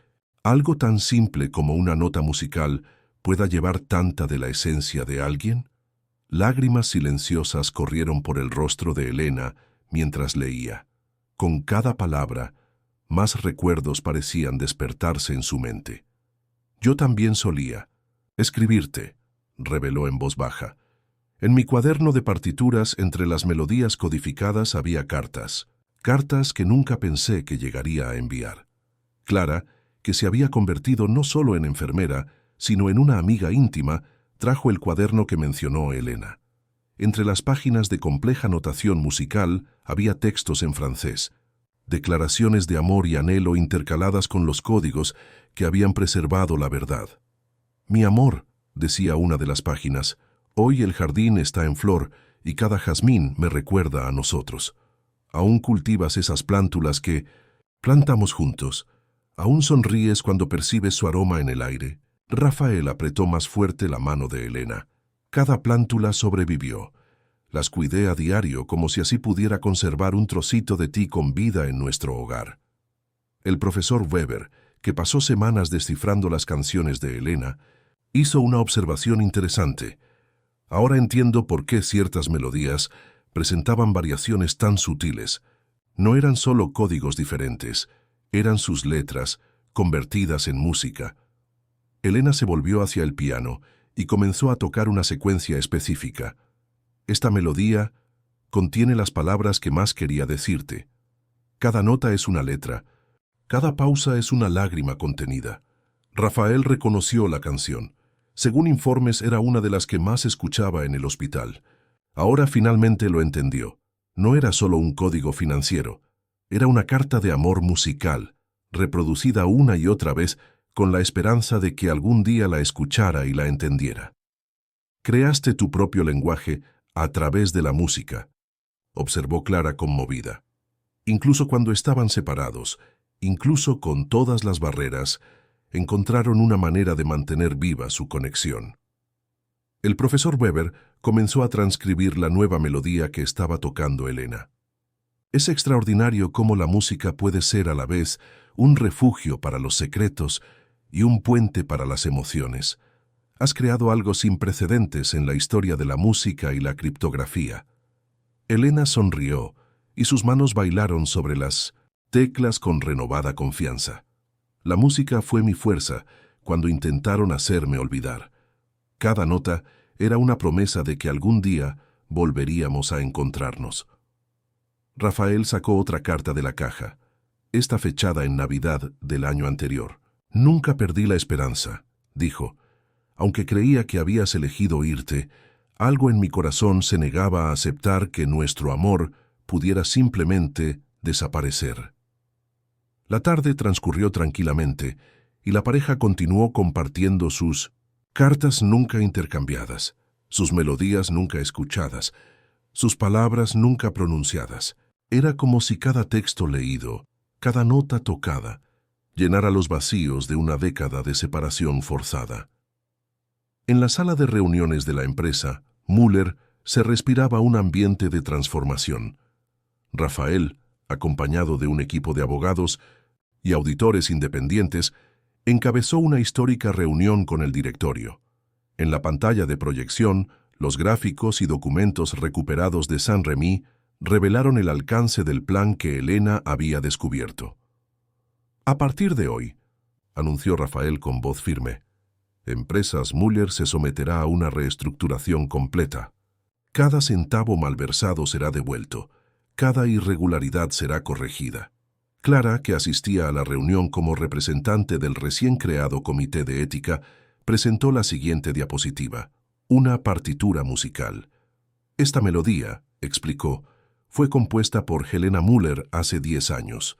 algo tan simple como una nota musical pueda llevar tanta de la esencia de alguien?» Lágrimas silenciosas corrieron por el rostro de Elena mientras leía. Con cada palabra, más recuerdos parecían despertarse en su mente. «Yo también solía escribirte», reveló en voz baja. «En mi cuaderno de partituras, entre las melodías codificadas, había cartas. Cartas que nunca pensé que llegaría a enviar». Clara, que se había convertido no solo en enfermera, sino en una amiga íntima, trajo el cuaderno que mencionó Elena. Entre las páginas de compleja notación musical había textos en francés, declaraciones de amor y anhelo intercaladas con los códigos que habían preservado la verdad. «Mi amor», decía una de las páginas, «hoy el jardín está en flor y cada jazmín me recuerda a nosotros. Aún cultivas esas plántulas que plantamos juntos. Aún sonríes cuando percibes su aroma en el aire». Rafael apretó más fuerte la mano de Elena. «Cada plántula sobrevivió. Las cuidé a diario como si así pudiera conservar un trocito de ti con vida en nuestro hogar». El profesor Weber, que pasó semanas descifrando las canciones de Elena, hizo una observación interesante. «Ahora entiendo por qué ciertas melodías presentaban variaciones tan sutiles. No eran solo códigos diferentes, eran sus letras, convertidas en música». Elena se volvió hacia el piano y comenzó a tocar una secuencia específica. «Esta melodía contiene las palabras que más quería decirte. Cada nota es una letra, cada pausa es una lágrima contenida». Rafael reconoció la canción. Según informes, era una de las que más escuchaba en el hospital. Ahora finalmente lo entendió. No era solo un código financiero, era una carta de amor musical, reproducida una y otra vez con la esperanza de que algún día la escuchara y la entendiera. «Creaste tu propio lenguaje a través de la música», observó Clara conmovida. «Incluso cuando estaban separados, incluso con todas las barreras, encontraron una manera de mantener viva su conexión». El profesor Weber comenzó a transcribir la nueva melodía que estaba tocando Elena. «Es extraordinario cómo la música puede ser a la vez un refugio para los secretos y un puente para las emociones. Has creado algo sin precedentes en la historia de la música y la criptografía». Elena sonrió y sus manos bailaron sobre las teclas con renovada confianza. «La música fue mi fuerza cuando intentaron hacerme olvidar. Cada nota era una promesa de que algún día volveríamos a encontrarnos». Rafael sacó otra carta de la caja, esta fechada en Navidad del año anterior. «Nunca perdí la esperanza», dijo. «Aunque creía que habías elegido irte, algo en mi corazón se negaba a aceptar que nuestro amor pudiera simplemente desaparecer». La tarde transcurrió tranquilamente y la pareja continuó compartiendo sus cartas nunca intercambiadas, sus melodías nunca escuchadas, sus palabras nunca pronunciadas. Era como si cada texto leído, cada nota tocada, llenara los vacíos de una década de separación forzada. En la sala de reuniones de la empresa, Müller se respiraba un ambiente de transformación. Rafael, acompañado de un equipo de abogados y auditores independientes, encabezó una histórica reunión con el directorio. En la pantalla de proyección, los gráficos y documentos recuperados de Saint-Rémy revelaron el alcance del plan que Elena había descubierto. A partir de hoy, anunció Rafael con voz firme, Empresas Müller se someterá a una reestructuración completa. Cada centavo malversado será devuelto, cada irregularidad será corregida. Clara, que asistía a la reunión como representante del recién creado Comité de Ética, presentó la siguiente diapositiva, una partitura musical. Esta melodía, explicó, fue compuesta por Helena Müller hace 10 años.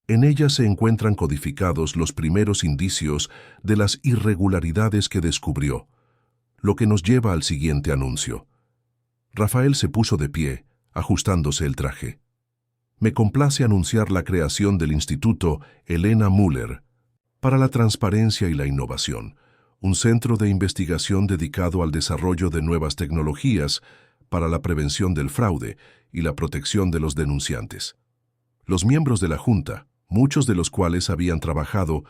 En ella se encuentran codificados los primeros indicios de las irregularidades que descubrió, lo que nos lleva al siguiente anuncio. Rafael se puso de pie, ajustándose el traje. Me complace anunciar la creación del Instituto Helena Müller para la Transparencia y la Innovación, un centro de investigación dedicado al desarrollo de nuevas tecnologías para la prevención del fraude y la protección de los denunciantes. Los miembros de la Junta, muchos de los cuales habían trabajado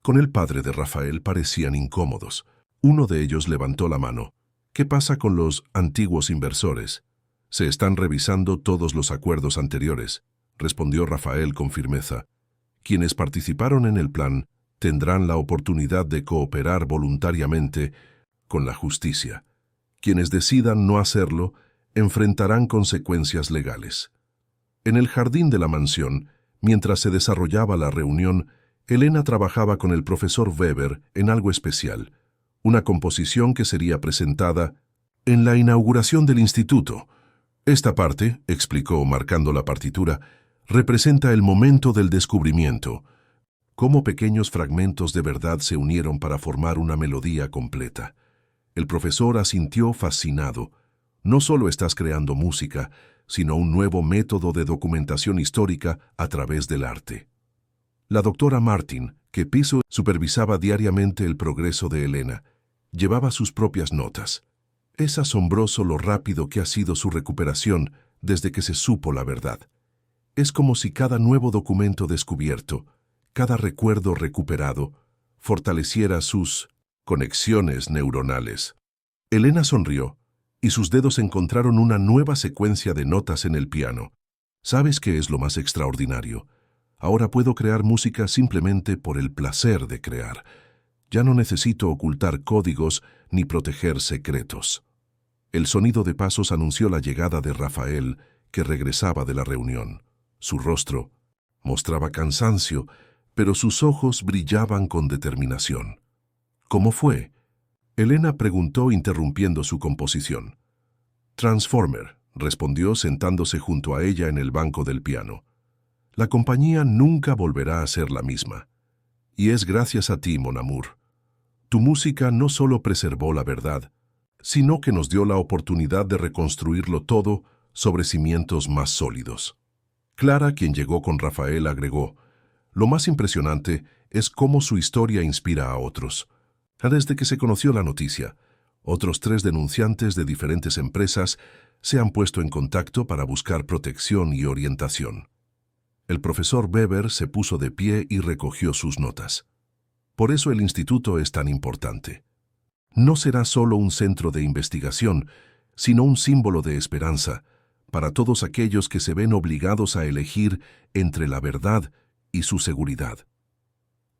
con el padre de Rafael, parecían incómodos. Uno de ellos levantó la mano. ¿Qué pasa con los antiguos inversores? Se están revisando todos los acuerdos anteriores, respondió Rafael con firmeza. Quienes participaron en el plan tendrán la oportunidad de cooperar voluntariamente con la justicia. Quienes decidan no hacerlo enfrentarán consecuencias legales. En el jardín de la mansión, mientras se desarrollaba la reunión, Elena trabajaba con el profesor Weber en algo especial, una composición que sería presentada en la inauguración del instituto. Esta parte, explicó marcando la partitura, representa el momento del descubrimiento, cómo pequeños fragmentos de verdad se unieron para formar una melodía completa. El profesor asintió fascinado. No solo estás creando música, sino un nuevo método de documentación histórica a través del arte. La doctora Martin, que supervisaba diariamente el progreso de Elena, llevaba sus propias notas. Es asombroso lo rápido que ha sido su recuperación desde que se supo la verdad. Es como si cada nuevo documento descubierto, cada recuerdo recuperado, fortaleciera sus conexiones neuronales. Elena sonrió, y sus dedos encontraron una nueva secuencia de notas en el piano. ¿Sabes qué es lo más extraordinario? Ahora puedo crear música simplemente por el placer de crear. Ya no necesito ocultar códigos ni proteger secretos. El sonido de pasos anunció la llegada de Rafael, que regresaba de la reunión. Su rostro mostraba cansancio, pero sus ojos brillaban con determinación. ¿Cómo fue? Elena preguntó interrumpiendo su composición. Transformer, respondió sentándose junto a ella en el banco del piano. La compañía nunca volverá a ser la misma. Y es gracias a ti, Mon Amour. Tu música no solo preservó la verdad, sino que nos dio la oportunidad de reconstruirlo todo sobre cimientos más sólidos. Clara, quien llegó con Rafael, agregó, lo más impresionante es cómo su historia inspira a otros. Desde que se conoció la noticia, otros 3 denunciantes de diferentes empresas se han puesto en contacto para buscar protección y orientación. El profesor Weber se puso de pie y recogió sus notas. Por eso el instituto es tan importante. No será solo un centro de investigación, sino un símbolo de esperanza para todos aquellos que se ven obligados a elegir entre la verdad y su seguridad.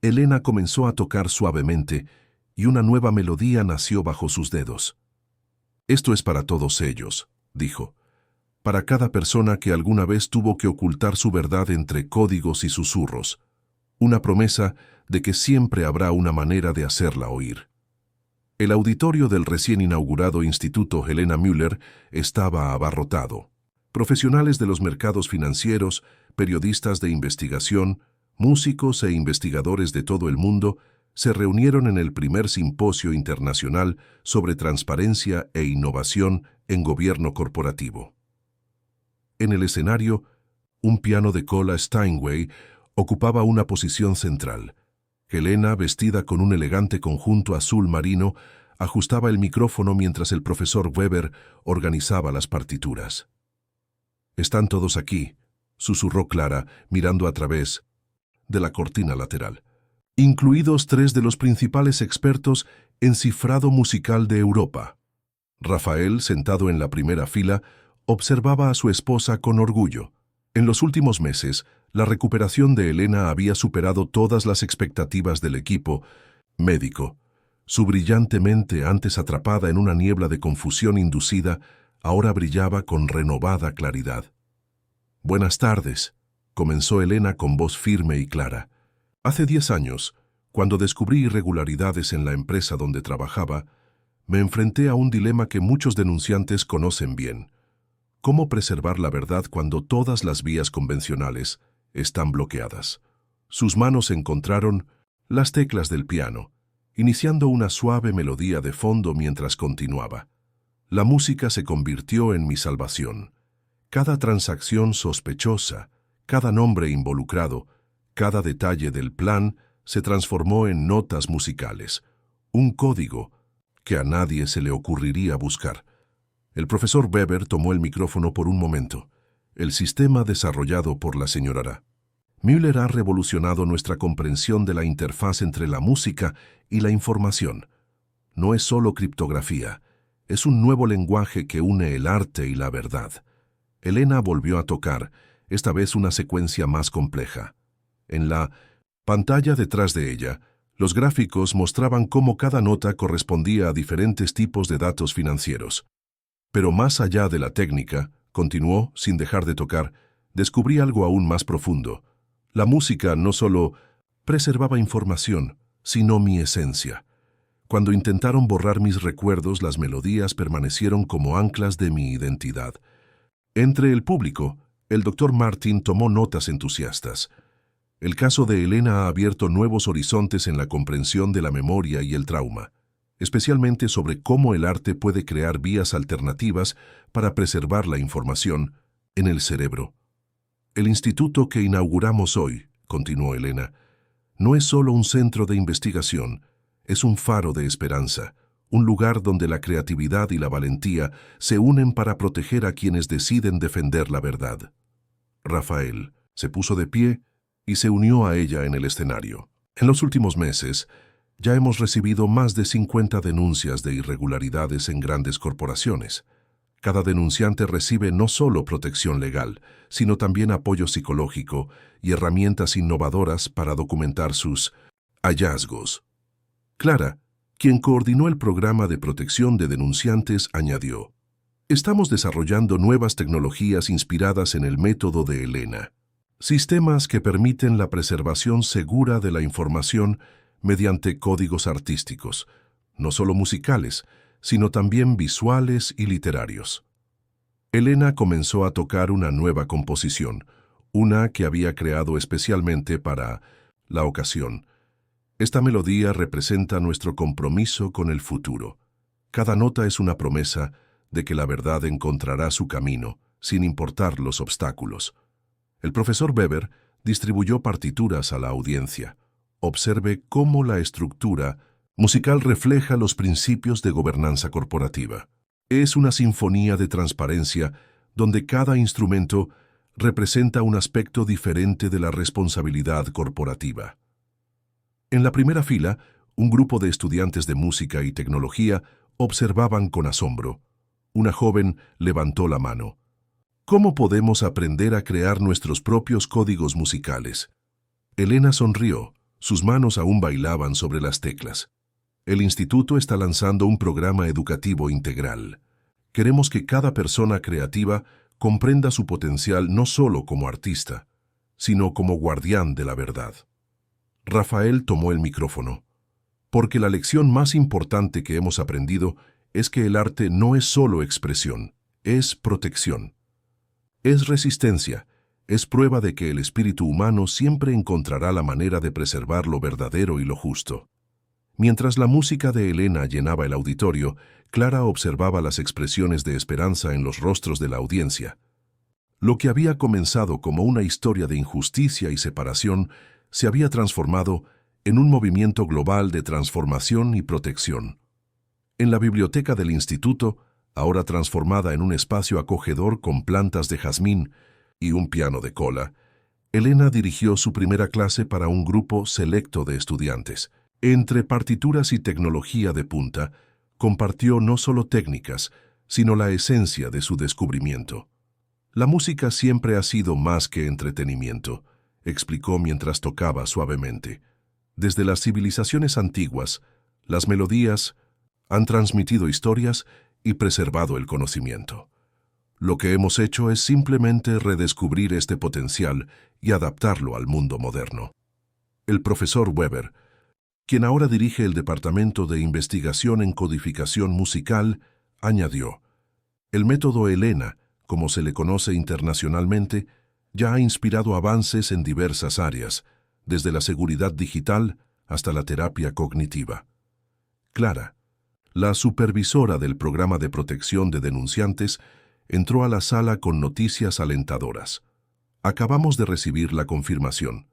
Elena comenzó a tocar suavemente y una nueva melodía nació bajo sus dedos. Esto es para todos ellos, dijo, para cada persona que alguna vez tuvo que ocultar su verdad entre códigos y susurros, una promesa de que siempre habrá una manera de hacerla oír. El auditorio del recién inaugurado Instituto Helena Müller estaba abarrotado. Profesionales de los mercados financieros, periodistas de investigación, Músicos e investigadores de todo el mundo se reunieron en el primer simposio internacional sobre transparencia e innovación en gobierno corporativo. En el escenario, un piano de cola Steinway ocupaba una posición central. Helena, vestida con un elegante conjunto azul marino, ajustaba el micrófono mientras el profesor Weber organizaba las partituras. «Están todos aquí», susurró Clara, mirando a través de la cortina lateral, incluidos 3 de los principales expertos en cifrado musical de Europa. Rafael, sentado en la primera fila, observaba a su esposa con orgullo. En los últimos meses, la recuperación de Helena había superado todas las expectativas del equipo médico. Su brillante mente, antes atrapada en una niebla de confusión inducida, ahora brillaba con renovada claridad. «Buenas tardes», comenzó Helena con voz firme y clara. «Hace 10 años, cuando descubrí irregularidades en la empresa donde trabajaba, me enfrenté a un dilema que muchos denunciantes conocen bien. ¿Cómo preservar la verdad cuando todas las vías convencionales están bloqueadas?» Sus manos encontraron las teclas del piano, iniciando una suave melodía de fondo mientras continuaba. La música se convirtió en mi salvación. Cada transacción sospechosa, cada nombre involucrado, cada detalle del plan se transformó en notas musicales, un código que a nadie se le ocurriría buscar. El profesor Weber tomó el micrófono por un momento. «El sistema desarrollado por la señora Müller ha revolucionado nuestra comprensión de la interfaz entre la música y la información. No es solo criptografía, es un nuevo lenguaje que une el arte y la verdad». Helena volvió a tocar, esta vez una secuencia más compleja. En la pantalla detrás de ella, los gráficos mostraban cómo cada nota correspondía a diferentes tipos de datos financieros. Pero más allá de la técnica, continuó, sin dejar de tocar, descubrí algo aún más profundo. La música no solo preservaba información, sino mi esencia. Cuando intentaron borrar mis recuerdos, las melodías permanecieron como anclas de mi identidad. Entre el público, el Dr. Martin tomó notas entusiastas. El caso de Helena ha abierto nuevos horizontes en la comprensión de la memoria y el trauma, especialmente sobre cómo el arte puede crear vías alternativas para preservar la información en el cerebro. «El instituto que inauguramos hoy», continuó Helena, «no es solo un centro de investigación, es un faro de esperanza, un lugar donde la creatividad y la valentía se unen para proteger a quienes deciden defender la verdad». Rafael se puso de pie y se unió a ella en el escenario. «En los últimos meses, ya hemos recibido más de 50 denuncias de irregularidades en grandes corporaciones. Cada denunciante recibe no solo protección legal, sino también apoyo psicológico y herramientas innovadoras para documentar sus hallazgos». Clara, quien coordinó el programa de protección de denunciantes, añadió: «Estamos desarrollando nuevas tecnologías inspiradas en el método de Helena. Sistemas que permiten la preservación segura de la información mediante códigos artísticos, no solo musicales, sino también visuales y literarios». Helena comenzó a tocar una nueva composición, una que había creado especialmente para la ocasión. Esta melodía representa nuestro compromiso con el futuro. Cada nota es una promesa de que la verdad encontrará su camino, sin importar los obstáculos. El profesor Weber distribuyó partituras a la audiencia. Observe cómo la estructura musical refleja los principios de gobernanza corporativa. Es una sinfonía de transparencia donde cada instrumento representa un aspecto diferente de la responsabilidad corporativa. En la primera fila, un grupo de estudiantes de música y tecnología observaban con asombro. Una joven levantó la mano. «¿Cómo podemos aprender a crear nuestros propios códigos musicales?». Helena sonrió. Sus manos aún bailaban sobre las teclas. «El instituto está lanzando un programa educativo integral. Queremos que cada persona creativa comprenda su potencial no solo como artista, sino como guardián de la verdad». Rafael tomó el micrófono. «Porque la lección más importante que hemos aprendido es que el arte no es solo expresión, es protección. Es resistencia, es prueba de que el espíritu humano siempre encontrará la manera de preservar lo verdadero y lo justo. Mientras la música de Elena llenaba el auditorio, Clara observaba las expresiones de esperanza en los rostros de la audiencia. Lo que había comenzado como una historia de injusticia y separación se había transformado en un movimiento global de transformación y protección. En la biblioteca del instituto, ahora transformada en un espacio acogedor con plantas de jazmín y un piano de cola, Elena dirigió su primera clase para un grupo selecto de estudiantes. Entre partituras y tecnología de punta, compartió no solo técnicas, sino la esencia de su descubrimiento. La música siempre ha sido más que entretenimiento, explicó mientras tocaba suavemente. Desde las civilizaciones antiguas, las melodías han transmitido historias y preservado el conocimiento. Lo que hemos hecho es simplemente redescubrir este potencial y adaptarlo al mundo moderno. El profesor Weber, quien ahora dirige el Departamento de Investigación en Codificación Musical, añadió: el método Elena, como se le conoce internacionalmente, ya ha inspirado avances en diversas áreas, desde la seguridad digital hasta la terapia cognitiva. Clara, la supervisora del programa de protección de denunciantes, entró a la sala con noticias alentadoras. Acabamos de recibir la confirmación.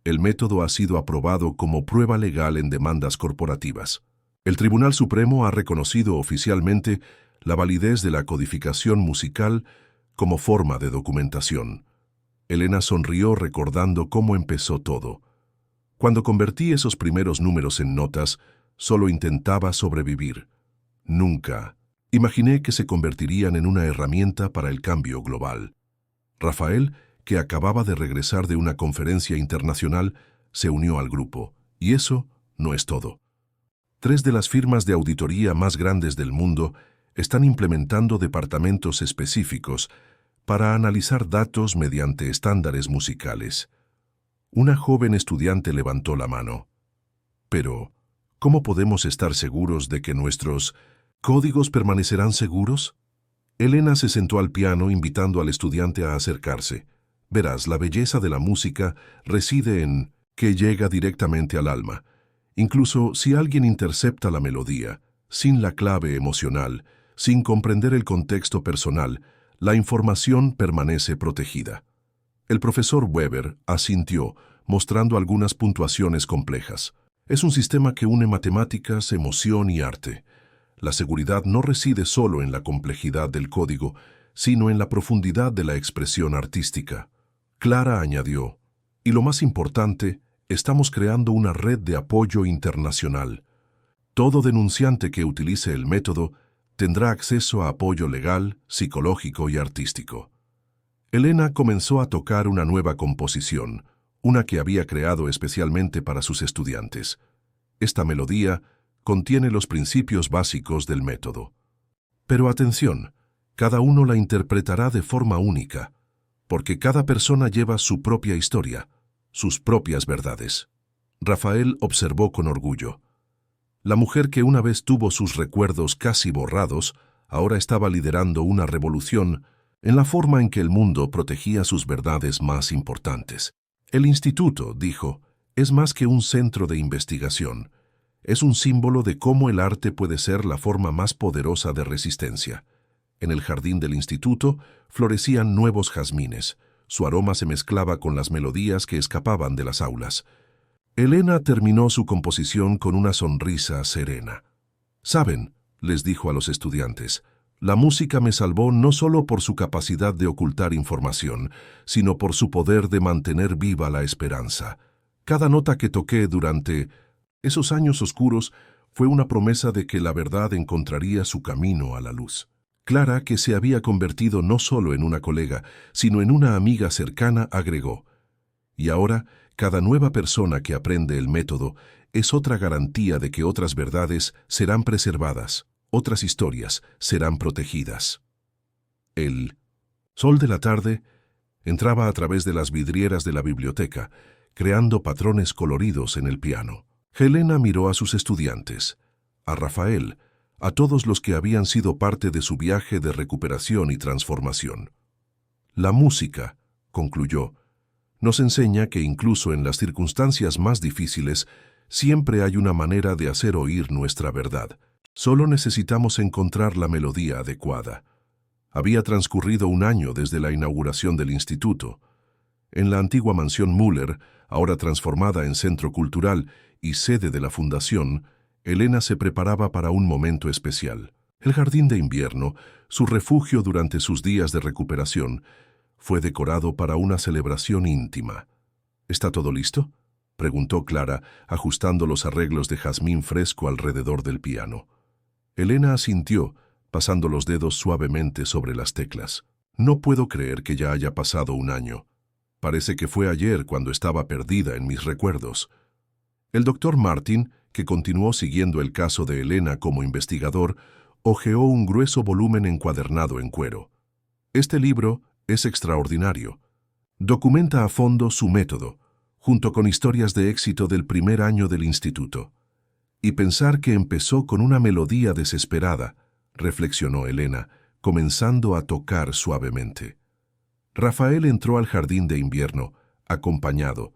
El método ha sido aprobado como prueba legal en demandas corporativas. El Tribunal Supremo ha reconocido oficialmente la validez de la codificación musical como forma de documentación. Elena sonrió recordando cómo empezó todo. Cuando convertí esos primeros números en notas, solo intentaba sobrevivir. Nunca imaginé que se convertirían en una herramienta para el cambio global. Rafael, que acababa de regresar de una conferencia internacional, se unió al grupo. Y eso no es todo. 3 de las firmas de auditoría más grandes del mundo están implementando departamentos específicos para analizar datos mediante estándares musicales. Una joven estudiante levantó la mano. Pero, ¿cómo podemos estar seguros de que nuestros códigos permanecerán seguros? Elena se sentó al piano invitando al estudiante a acercarse. Verás, la belleza de la música reside en que llega directamente al alma. Incluso si alguien intercepta la melodía, sin la clave emocional, sin comprender el contexto personal, la información permanece protegida. El profesor Weber asintió, mostrando algunas puntuaciones complejas. Es un sistema que une matemáticas, emoción y arte. La seguridad no reside solo en la complejidad del código, sino en la profundidad de la expresión artística. Clara añadió: y lo más importante, estamos creando una red de apoyo internacional. Todo denunciante que utilice el método tendrá acceso a apoyo legal, psicológico y artístico. Elena comenzó a tocar una nueva composición, una que había creado especialmente para sus estudiantes. Esta melodía contiene los principios básicos del método. Pero atención, cada uno la interpretará de forma única, porque cada persona lleva su propia historia, sus propias verdades. Rafael observó con orgullo. La mujer que una vez tuvo sus recuerdos casi borrados, ahora estaba liderando una revolución en la forma en que el mundo protegía sus verdades más importantes. El instituto, dijo, es más que un centro de investigación. Es un símbolo de cómo el arte puede ser la forma más poderosa de resistencia. En el jardín del instituto florecían nuevos jazmines. Su aroma se mezclaba con las melodías que escapaban de las aulas. Elena terminó su composición con una sonrisa serena. «Saben», les dijo a los estudiantes, «la música me salvó no solo por su capacidad de ocultar información, sino por su poder de mantener viva la esperanza. Cada nota que toqué durante esos años oscuros fue una promesa de que la verdad encontraría su camino a la luz». Clara, que se había convertido no solo en una colega, sino en una amiga cercana, agregó: «Y ahora, cada nueva persona que aprende el método es otra garantía de que otras verdades serán preservadas, otras historias serán protegidas». El sol de la tarde entraba a través de las vidrieras de la biblioteca, creando patrones coloridos en el piano. Helena miró a sus estudiantes, a Rafael, a todos los que habían sido parte de su viaje de recuperación y transformación. La música, concluyó, nos enseña que incluso en las circunstancias más difíciles siempre hay una manera de hacer oír nuestra verdad. Solo necesitamos encontrar la melodía adecuada. Había transcurrido un año desde la inauguración del instituto. En la antigua mansión Müller, ahora transformada en centro cultural y sede de la fundación, Elena se preparaba para un momento especial. El jardín de invierno, su refugio durante sus días de recuperación, fue decorado para una celebración íntima. ¿Está todo listo?, preguntó Clara, ajustando los arreglos de jazmín fresco alrededor del piano. Elena asintió, pasando los dedos suavemente sobre las teclas. No puedo creer que ya haya pasado un año. Parece que fue ayer cuando estaba perdida en mis recuerdos. El doctor Martin, que continuó siguiendo el caso de Elena como investigador, hojeó un grueso volumen encuadernado en cuero. Este libro es extraordinario. Documenta a fondo su método, junto con historias de éxito del primer año del instituto. Y pensar que empezó con una melodía desesperada, reflexionó Elena, comenzando a tocar suavemente. Rafael entró al jardín de invierno, acompañado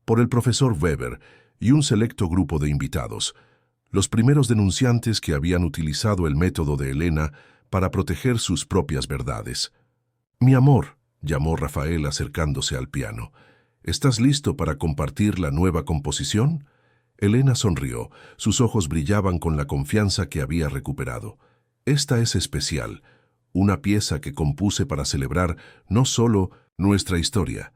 por el profesor Weber y un selecto grupo de invitados, los primeros denunciantes que habían utilizado el método de Elena para proteger sus propias verdades. «Mi amor», llamó Rafael acercándose al piano, «¿estás listo para compartir la nueva composición?» Elena sonrió, sus ojos brillaban con la confianza que había recuperado. «Esta es especial, una pieza que compuse para celebrar no solo nuestra historia,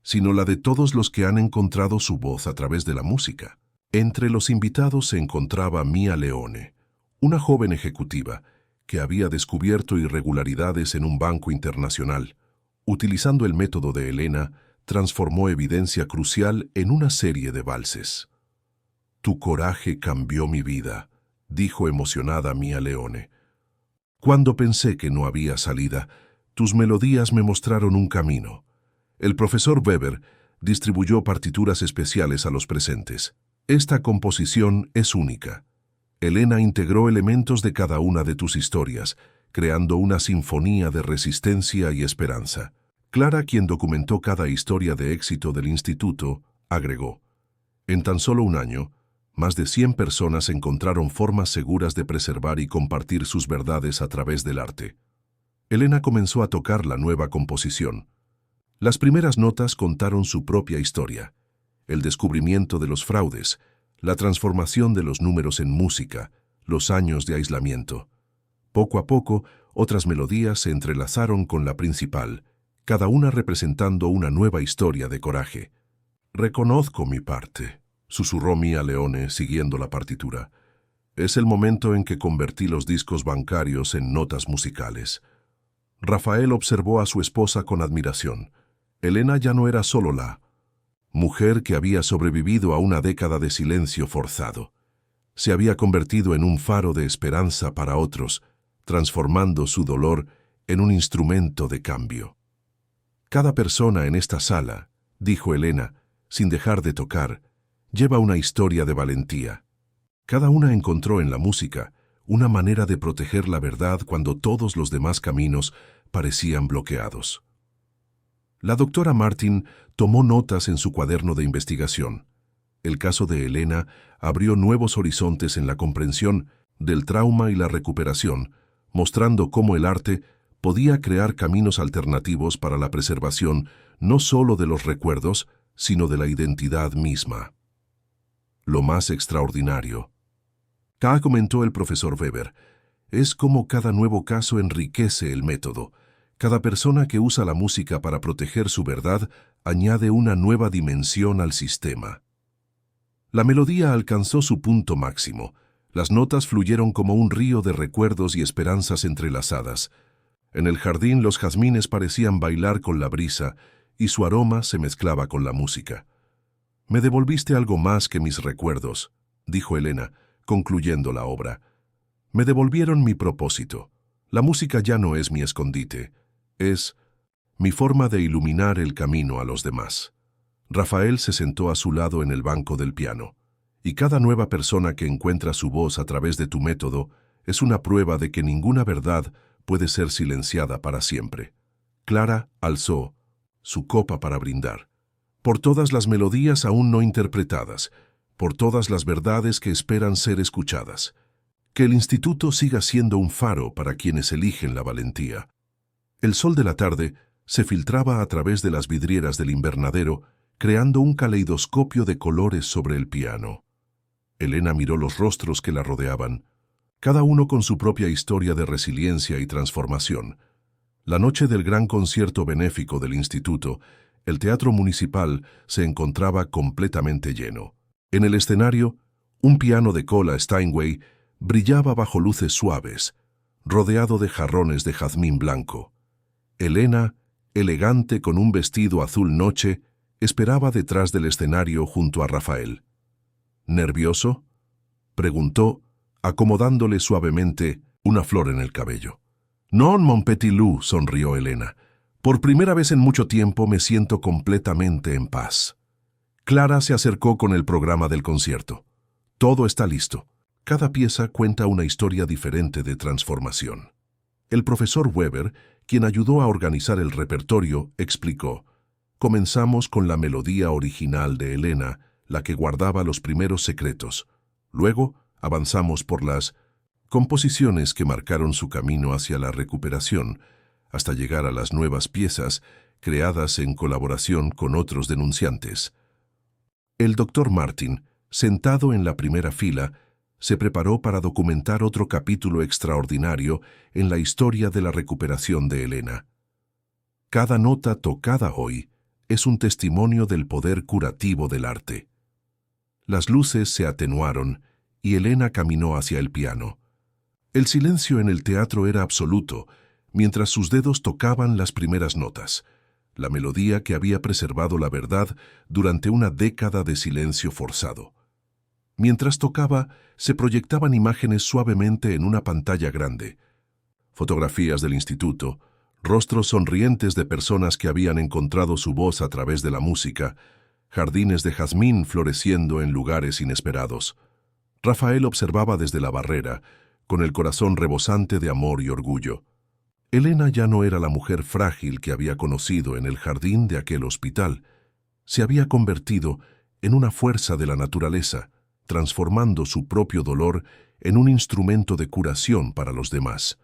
sino la de todos los que han encontrado su voz a través de la música». Entre los invitados se encontraba Mia Leone, una joven ejecutiva que había descubierto irregularidades en un banco internacional. Utilizando el método de Elena, transformó evidencia crucial en una serie de valses. «Tu coraje cambió mi vida», dijo emocionada Mia Leone. «Cuando pensé que no había salida, tus melodías me mostraron un camino». El profesor Weber distribuyó partituras especiales a los presentes. «Esta composición es única. Elena integró elementos de cada una de tus historias, creando una sinfonía de resistencia y esperanza». Clara, quien documentó cada historia de éxito del instituto, agregó: «En tan solo un año, más de 100 personas encontraron formas seguras de preservar y compartir sus verdades a través del arte». Elena comenzó a tocar la nueva composición. Las primeras notas contaron su propia historia: el descubrimiento de los fraudes, la transformación de los números en música, los años de aislamiento. Poco a poco, otras melodías se entrelazaron con la principal, cada una representando una nueva historia de coraje. «Reconozco mi parte», susurró Mia Leone siguiendo la partitura. «Es el momento en que convertí los discos bancarios en notas musicales». Rafael observó a su esposa con admiración. Elena ya no era solo la mujer que había sobrevivido a una década de silencio forzado. Se había convertido en un faro de esperanza para otros, transformando su dolor en un instrumento de cambio. «Cada persona en esta sala», dijo Elena, sin dejar de tocar, «lleva una historia de valentía. Cada una encontró en la música una manera de proteger la verdad cuando todos los demás caminos parecían bloqueados». La doctora Martin tomó notas en su cuaderno de investigación. El caso de Elena abrió nuevos horizontes en la comprensión del trauma y la recuperación, mostrando cómo el arte podía crear caminos alternativos para la preservación no solo de los recuerdos, sino de la identidad misma. «Lo más extraordinario», comentó el profesor Weber, «es cómo cada nuevo caso enriquece el método. Cada persona que usa la música para proteger su verdad añade una nueva dimensión al sistema». La melodía alcanzó su punto máximo. Las notas fluyeron como un río de recuerdos y esperanzas entrelazadas. En el jardín los jazmines parecían bailar con la brisa y su aroma se mezclaba con la música. «Me devolviste algo más que mis recuerdos», dijo Elena, concluyendo la obra. «Me devolvieron mi propósito. La música ya no es mi escondite. Es mi forma de iluminar el camino a los demás». Rafael se sentó a su lado en el banco del piano. «Y cada nueva persona que encuentra su voz a través de tu método es una prueba de que ninguna verdad puede ser silenciada para siempre». Clara alzó su copa para brindar, por todas las melodías aún no interpretadas, por todas las verdades que esperan ser escuchadas. Que el instituto siga siendo un faro para quienes eligen la valentía. El sol de la tarde se filtraba a través de las vidrieras del invernadero, creando un caleidoscopio de colores sobre el piano. Elena miró los rostros que la rodeaban, cada uno con su propia historia de resiliencia y transformación. La noche del gran concierto benéfico del instituto, el teatro municipal se encontraba completamente lleno. En el escenario, un piano de cola Steinway brillaba bajo luces suaves, rodeado de jarrones de jazmín blanco. Elena, elegante con un vestido azul noche, esperaba detrás del escenario junto a Rafael. ¿Nervioso?, preguntó, acomodándole suavemente una flor en el cabello. «Non, mon petit loup», sonrió Elena. «Por primera vez en mucho tiempo me siento completamente en paz». Clara se acercó con el programa del concierto. «Todo está listo. Cada pieza cuenta una historia diferente de transformación». El profesor Weber, quien ayudó a organizar el repertorio, explicó: «Comenzamos con la melodía original de Elena, la que guardaba los primeros secretos. Luego avanzamos por las composiciones que marcaron su camino hacia la recuperación, hasta llegar a las nuevas piezas creadas en colaboración con otros denunciantes». El doctor Martin, sentado en la primera fila, se preparó para documentar otro capítulo extraordinario en la historia de la recuperación de Elena. Cada nota tocada hoy es un testimonio del poder curativo del arte. Las luces se atenuaron y Elena caminó hacia el piano. El silencio en el teatro era absoluto, mientras sus dedos tocaban las primeras notas, la melodía que había preservado la verdad durante una década de silencio forzado. Mientras tocaba, se proyectaban imágenes suavemente en una pantalla grande. Fotografías del instituto, rostros sonrientes de personas que habían encontrado su voz a través de la música, jardines de jazmín floreciendo en lugares inesperados. Rafael observaba desde la barrera, con el corazón rebosante de amor y orgullo. Elena ya no era la mujer frágil que había conocido en el jardín de aquel hospital. Se había convertido en una fuerza de la naturaleza, transformando su propio dolor en un instrumento de curación para los demás.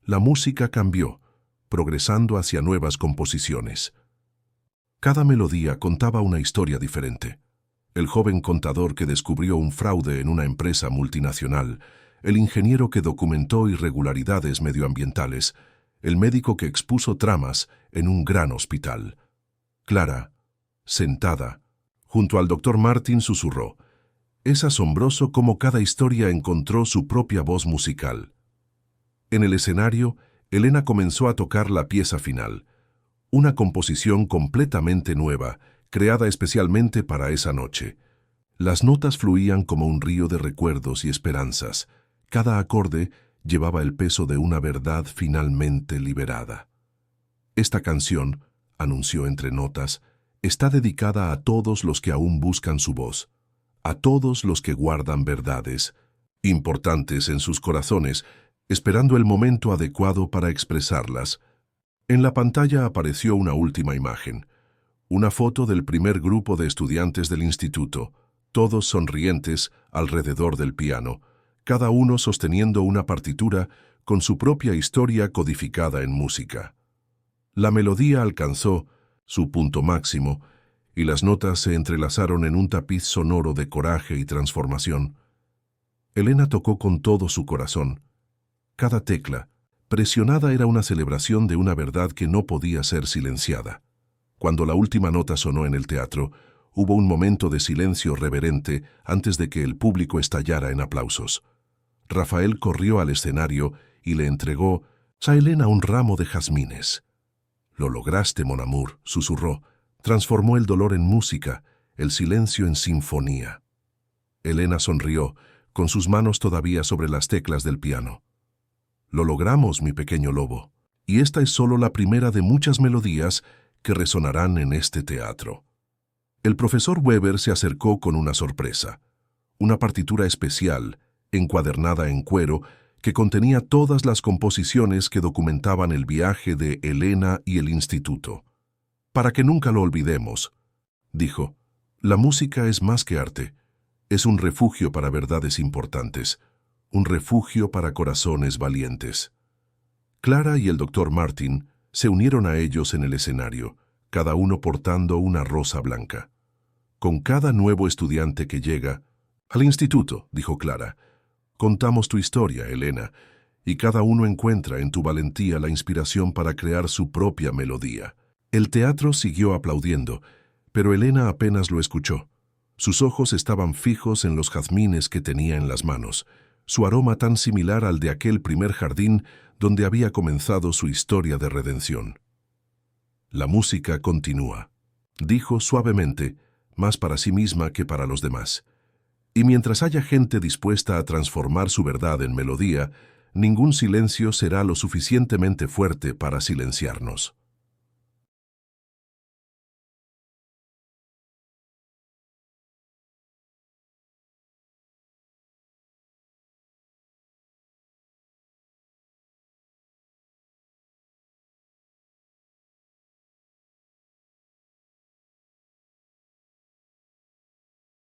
La música cambió, progresando hacia nuevas composiciones. Cada melodía contaba una historia diferente. El joven contador que descubrió un fraude en una empresa multinacional, el ingeniero que documentó irregularidades medioambientales, el médico que expuso tramas en un gran hospital. Clara, sentada, junto al doctor Martin, susurró: «Es asombroso cómo cada historia encontró su propia voz musical». En el escenario, Elena comenzó a tocar la pieza final, una composición completamente nueva, creada especialmente para esa noche. Las notas fluían como un río de recuerdos y esperanzas. Cada acorde llevaba el peso de una verdad finalmente liberada. «Esta canción», anunció entre notas, «está dedicada a todos los que aún buscan su voz, a todos los que guardan verdades importantes en sus corazones, esperando el momento adecuado para expresarlas». En la pantalla apareció una última imagen, una foto del primer grupo de estudiantes del instituto, todos sonrientes alrededor del piano, cada uno sosteniendo una partitura con su propia historia codificada en música. La melodía alcanzó su punto máximo y las notas se entrelazaron en un tapiz sonoro de coraje y transformación. Elena tocó con todo su corazón. Cada tecla, presionada, era una celebración de una verdad que no podía ser silenciada. Cuando la última nota sonó en el teatro, hubo un momento de silencio reverente antes de que el público estallara en aplausos. Rafael corrió al escenario y le entregó a Elena un ramo de jazmines. «Lo lograste, mon amour», susurró. Transformó el dolor en música, el silencio en sinfonía. Elena sonrió, con sus manos todavía sobre las teclas del piano. «Lo logramos, mi pequeño lobo, y esta es solo la primera de muchas melodías que resonarán en este teatro». El profesor Weber se acercó con una sorpresa, una partitura especial, encuadernada en cuero, que contenía todas las composiciones que documentaban el viaje de Elena y el instituto. Para que nunca lo olvidemos, dijo, la música es más que arte. Es un refugio para verdades importantes, un refugio para corazones valientes. Clara y el doctor Martin se unieron a ellos en el escenario, cada uno portando una rosa blanca. Con cada nuevo estudiante que llega al instituto, dijo Clara, contamos tu historia, Elena, y cada uno encuentra en tu valentía la inspiración para crear su propia melodía. El teatro siguió aplaudiendo, pero Elena apenas lo escuchó. Sus ojos estaban fijos en los jazmines que tenía en las manos, su aroma tan similar al de aquel primer jardín donde había comenzado su historia de redención. La música continúa, dijo suavemente, más para sí misma que para los demás. Y mientras haya gente dispuesta a transformar su verdad en melodía, ningún silencio será lo suficientemente fuerte para silenciarnos.